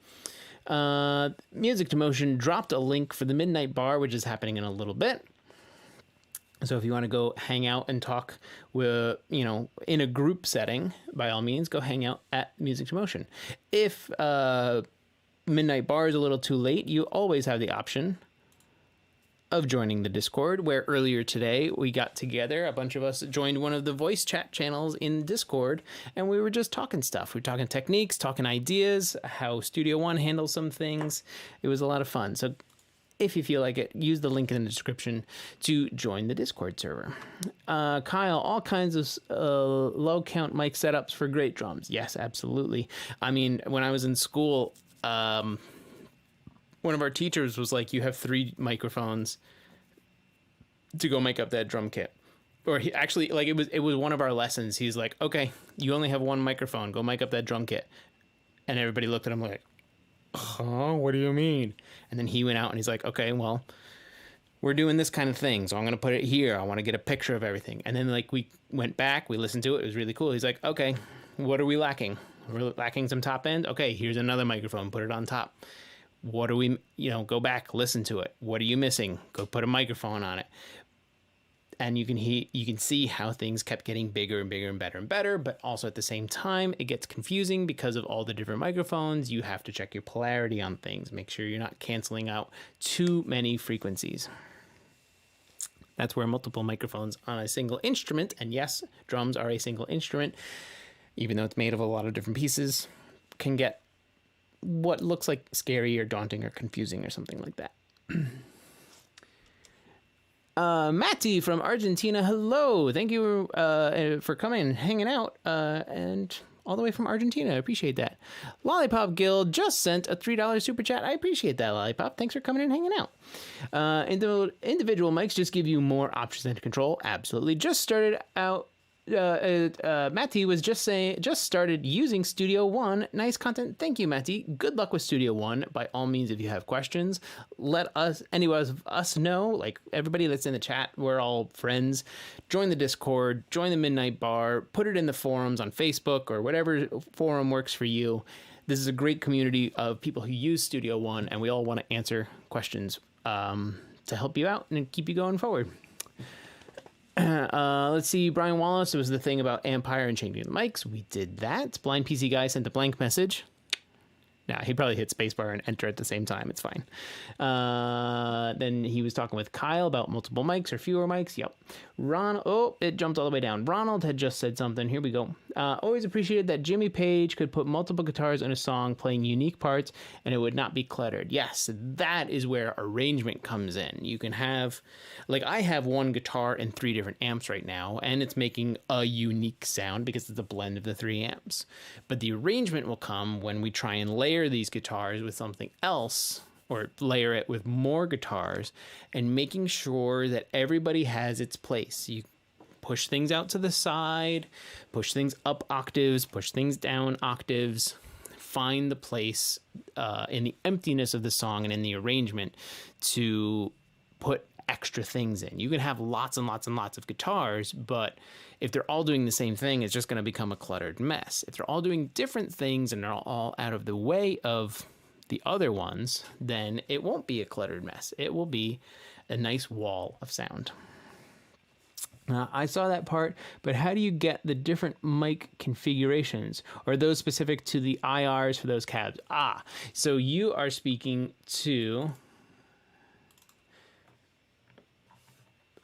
Music to Motion dropped a link for the Midnight Bar, which is happening in a little bit. So if you want to go hang out and talk with, in a group setting, by all means, go hang out at Music to Motion. If Midnight Bar is a little too late, you always have the option of joining the Discord, where earlier today we got together, a bunch of us joined one of the voice chat channels in Discord, and we were just talking stuff. We were talking techniques, talking ideas, how Studio One handles some things. It was a lot of fun. So if you feel like it, use the link in the description to join the Discord server. Kyle, all kinds of low count mic setups for great drums. Yes, absolutely. I mean, when I was in school, one of our teachers was like, you have 3 microphones to go make up that drum kit. Or he actually, like, it was one of our lessons. He's like, okay, you only have 1 microphone. Go make up that drum kit. And everybody looked at him like, huh? What do you mean? And then he went out and he's like, okay, well, we're doing this kind of thing, so I'm going to put it here. I want to get a picture of everything. And then, like, we went back, we listened to it. It was really cool. He's like, okay, what are we lacking? We're lacking some top end. Okay, here's another microphone. Put it on top. What are we, go back, listen to it. What are you missing? Go put a microphone on it. And you can see how things kept getting bigger and bigger and better and better, but also at the same time, it gets confusing because of all the different microphones. You have to check your polarity on things. Make sure you're not canceling out too many frequencies. That's where multiple microphones on a single instrument, and yes, drums are a single instrument, even though it's made of a lot of different pieces, can get what looks like scary or daunting or confusing or something like that. Matty from Argentina, hello. Thank you for coming and hanging out, and all the way from Argentina. I appreciate that. Lollipop Guild just sent a $3 super chat. I appreciate that, Lollipop. Thanks for coming and hanging out. Individual mics just give you more options and control. Absolutely. Just started out. Matty was just started using Studio One. Nice content. Thank you, Matty. Good luck with Studio One. By all means, if you have questions, let any of us know. Like everybody that's in the chat, we're all friends. Join the Discord, join the Midnight Bar, put it in the forums on Facebook or whatever forum works for you. This is a great community of people who use Studio One, and we all want to answer questions to help you out and keep you going forward. Let's see. Brian Wallace, it was the thing about Empire and changing the mics. We did that. Blind PC Guy sent a blank message. Nah, he probably hit spacebar and enter at the same time. It's fine. Then he was talking with Kyle about multiple mics or fewer mics. Yep. It jumped all the way down. Ronald had just said something. Here we go. Always appreciated that Jimmy Page could put multiple guitars in a song playing unique parts and it would not be cluttered. Yes, that is where arrangement comes in. You can have, like I have one guitar and 3 different amps right now, and it's making a unique sound because it's a blend of the 3 amps. But the arrangement will come when we try and layer these guitars with something else, or layer it with more guitars, and making sure that everybody has its place. You push things out to the side, push things up octaves, push things down octaves, find the place in the emptiness of the song and in the arrangement to put extra things in. You can have lots and lots and lots of guitars, but if they're all doing the same thing, it's just going to become a cluttered mess. If they're all doing different things and they're all out of the way of the other ones, then it won't be a cluttered mess. It will be a nice wall of sound. I saw that part, but how do you get the different mic configurations, or those specific to the IRs for those cabs? So you are speaking to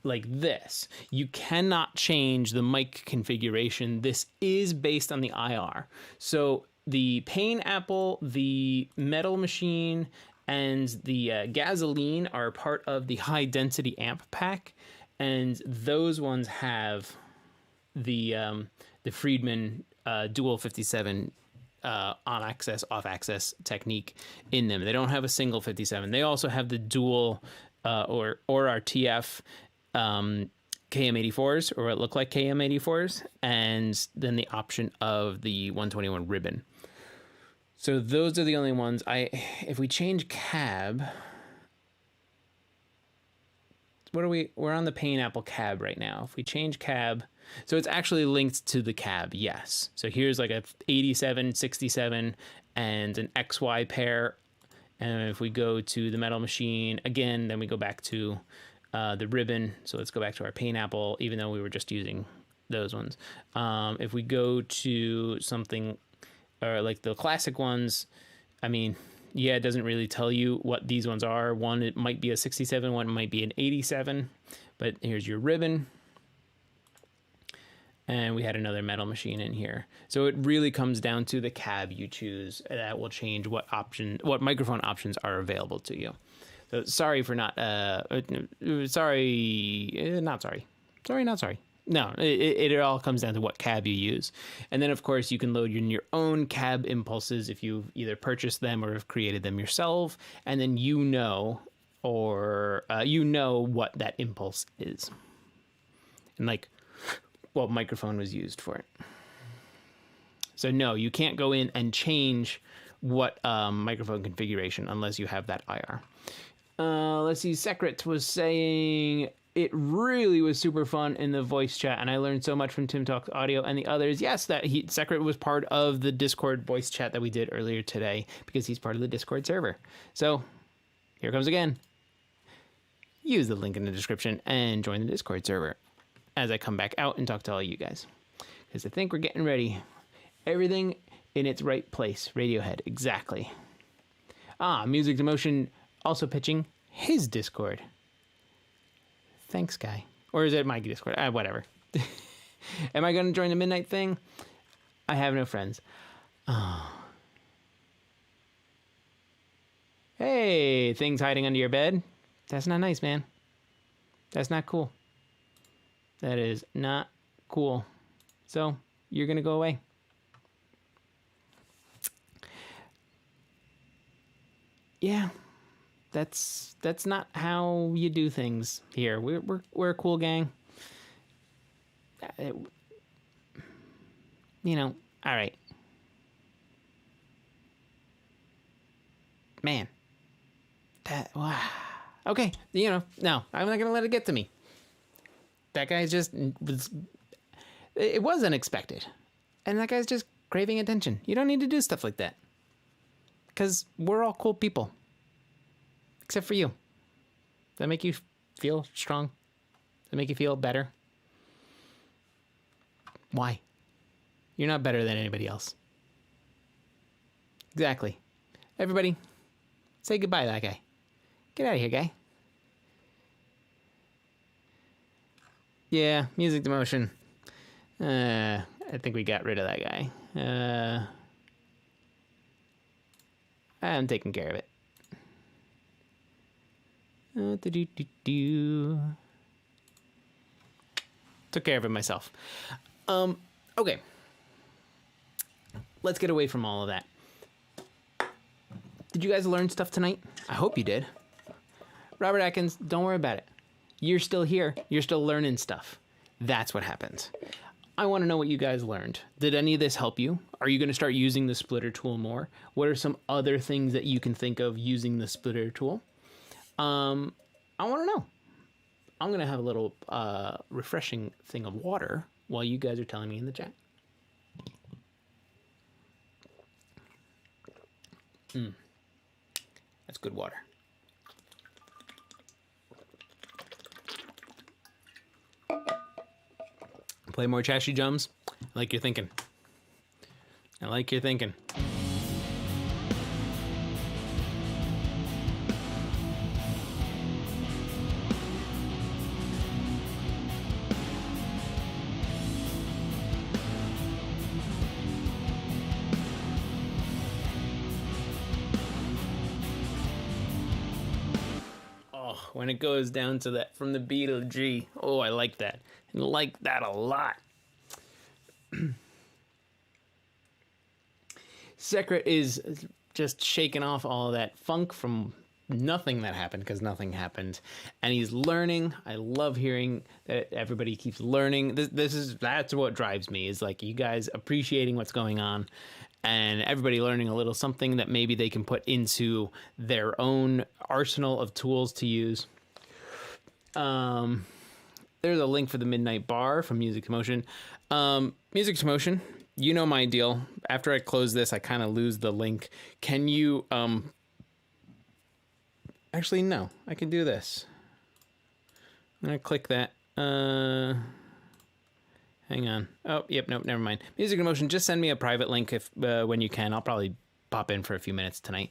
like this. You cannot change the mic configuration. This is based on the IR. So the Pain Apple, the Metal Machine, and the Gasoline are part of the high density amp pack, and those ones have the Friedman dual 57 on access, off access technique in them. They don't have a single 57. They also have the dual or RTF KM84s, or what look like KM84s, and then the option of the 121 ribbon. So those are the only ones. If we change cab, we're on the Pain Apple cab right now. If we change cab, so it's actually linked to the cab, yes. So here's like a 87, 67, and an XY pair. And if we go to the Metal Machine again, then we go back to the ribbon. So let's go back to our Pain Apple, even though we were just using those ones. If we go to something or like the classic ones, I mean, yeah, it doesn't really tell you what these ones are. One, it might be a 67, one might be an 87, but here's your ribbon. And we had another Metal Machine in here. So it really comes down to the cab you choose. That will change what microphone options are available to you. So sorry for not sorry. No, it all comes down to what cab you use. And then, of course, you can load in your own cab impulses if you've either purchased them or have created them yourself. And then you know what that impulse is. And like what microphone was used for it. So no, you can't go in and change what microphone configuration unless you have that IR. Let's see, Secret was saying it really was super fun in the voice chat, and I learned so much from Tim Talks Audio and the others. Yes, Secret was part of the Discord voice chat that we did earlier today because he's part of the Discord server. So here comes again. Use the link in the description and join the Discord server as I come back out and talk to all you guys, because I think we're getting ready. Everything in its right place. Radiohead, exactly. Music to Motion also pitching his Discord. Thanks, guy. Or is it my Discord? Whatever. Am I going to join the midnight thing? I have no friends. Hey, things hiding under your bed. That's not nice, man. That's not cool. That is not cool. So, you're going to go away. Yeah. That's not how you do things here. We're a cool gang. You know, all right. Man. Wow. Okay, you know, no, I'm not gonna let it get to me. That guy just was. It was unexpected, and that guy's just craving attention. You don't need to do stuff like that, because we're all cool people, except for you. Does that make you feel strong? Does that make you feel better? Why? You're not better than anybody else. Exactly. Everybody, say goodbye to that guy. Get out of here, guy. Yeah, music to motion. I think we got rid of that guy. I'm taking care of it. Took care of it myself. Okay. Let's get away from all of that. Did you guys learn stuff tonight? I hope you did. Robert Atkins, don't worry about it. You're still here. You're still learning stuff. That's what happens. I want to know what you guys learned. Did any of this help you? Are you going to start using the splitter tool more? What are some other things that you can think of using the splitter tool? I want to know. I'm going to have a little refreshing thing of water while you guys are telling me in the chat. That's good water. Play more Chashy Jums? I like your thinking. I like your thinking. When it goes down to that from the B to the G. Oh, I like that. I like that a lot. Secret is just shaking off all of that funk from nothing that happened, because nothing happened. And he's learning. I love hearing that everybody keeps learning. That's what drives me, is like you guys appreciating what's going on. And everybody learning a little something that maybe they can put into their own arsenal of tools to use. There's a link for the Midnight Bar from Music to Motion. Music to Motion, you know my deal. After I close this, I kind of lose the link. Can you... Actually, no. I can do this. I'm going to click that. Hang on. Oh, yep, nope, never mind. Music in Motion, just send me a private link if when you can. I'll probably pop in for a few minutes tonight.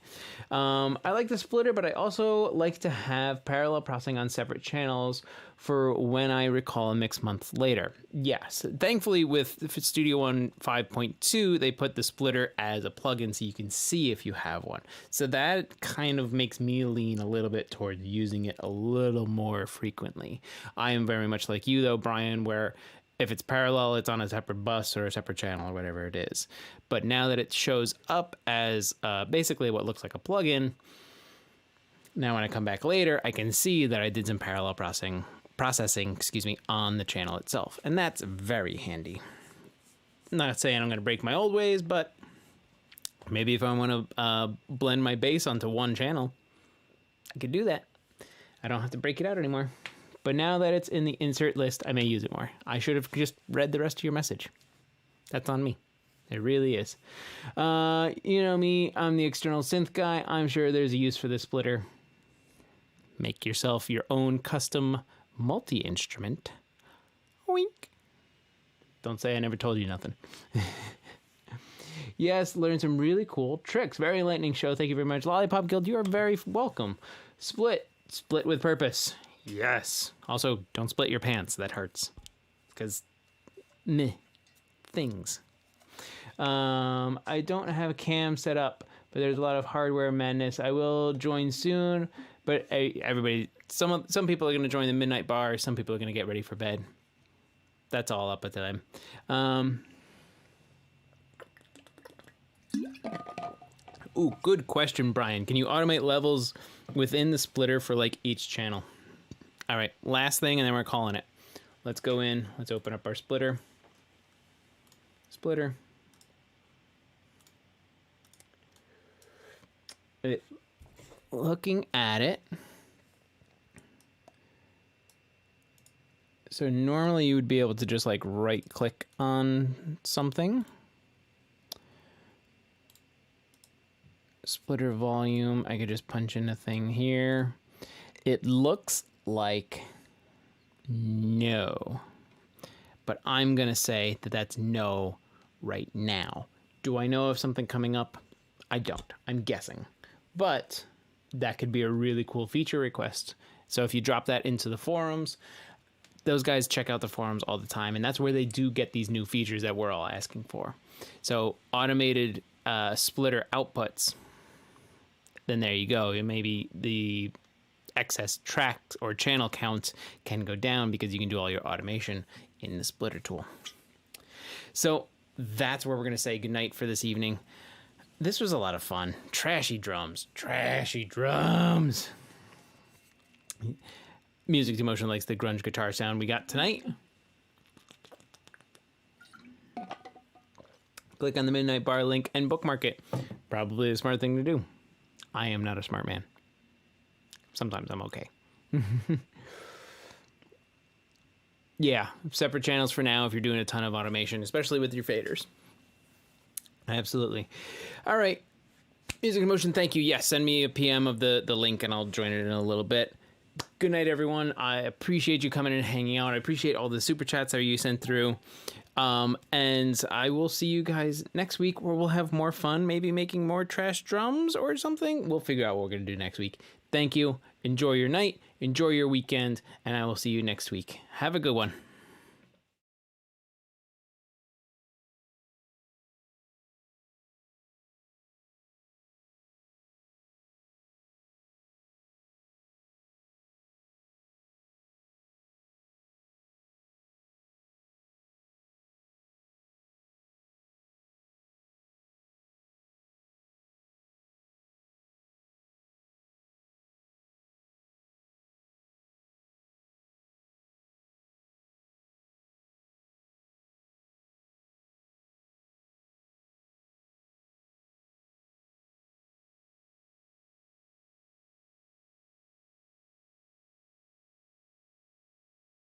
I like the splitter, but I also like to have parallel processing on separate channels for when I recall a mix months later. Yes, thankfully with Studio One 5.2, they put the splitter as a plugin so you can see if you have one. So that kind of makes me lean a little bit towards using it a little more frequently. I am very much like you though, Brian, where if it's parallel, it's on a separate bus or a separate channel or whatever it is. But now that it shows up as basically what looks like a plugin, now when I come back later, I can see that I did some parallel processing, on the channel itself. And that's very handy. I'm not saying I'm going to break my old ways, but maybe if I want to blend my bass onto one channel, I could do that. I don't have to break it out anymore. But now that it's in the insert list, I may use it more. I should have just read the rest of your message. That's on me. It really is. You know me, I'm the external synth guy. I'm sure there's a use for this splitter. Make yourself your own custom multi-instrument. Wink. Don't say I never told you nothing. Yes, learn some really cool tricks. Very enlightening show. Thank you very much. Lollipop Guild, you are very welcome. Split with purpose. Yes. Also, don't split your pants. That hurts. Because, things. I don't have a cam set up but there's a lot of hardware madness. I will join soon, but everybody, some people are going to join the midnight bar. Some people are going to get ready for bed. That's all up to them. Ooh, good question, Brian. Can you automate levels within the splitter for like each channel? All right, last thing, and then we're calling it. Let's go in. Let's open up our splitter. Looking at it. So normally you would be able to just like right click on something. Splitter volume, I could just punch in a thing here. It looks like no, but I'm gonna say that that's no right now. Do I know of something coming up? I don't. I'm guessing, but that could be a really cool feature request. So if you drop that into the forums, those guys check out the forums all the time, and that's where they do get these new features that we're all asking for. So automated splitter outputs, then there you go. Maybe the excess track or channel count can go down because you can do all your automation in the splitter tool. So that's where we're going to say goodnight for this evening. This was a lot of fun. Trashy drums. Music to Motion likes the grunge guitar sound we got tonight. Click on the Midnight Bar link and bookmark it. Probably a smart thing to do. I am not a smart man. Sometimes I'm okay. Yeah, separate channels for now if you're doing a ton of automation, especially with your faders. Absolutely. All right. Music in Motion, thank you. Yes, send me a PM of the link and I'll join it in a little bit. Good night, everyone. I appreciate you coming and hanging out. I appreciate all the super chats that you sent through. And I will see you guys next week where we'll have more fun, maybe making more trash drums or something. We'll figure out what we're going to do next week. Thank you. Enjoy your night. Enjoy your weekend. And I will see you next week. Have a good one.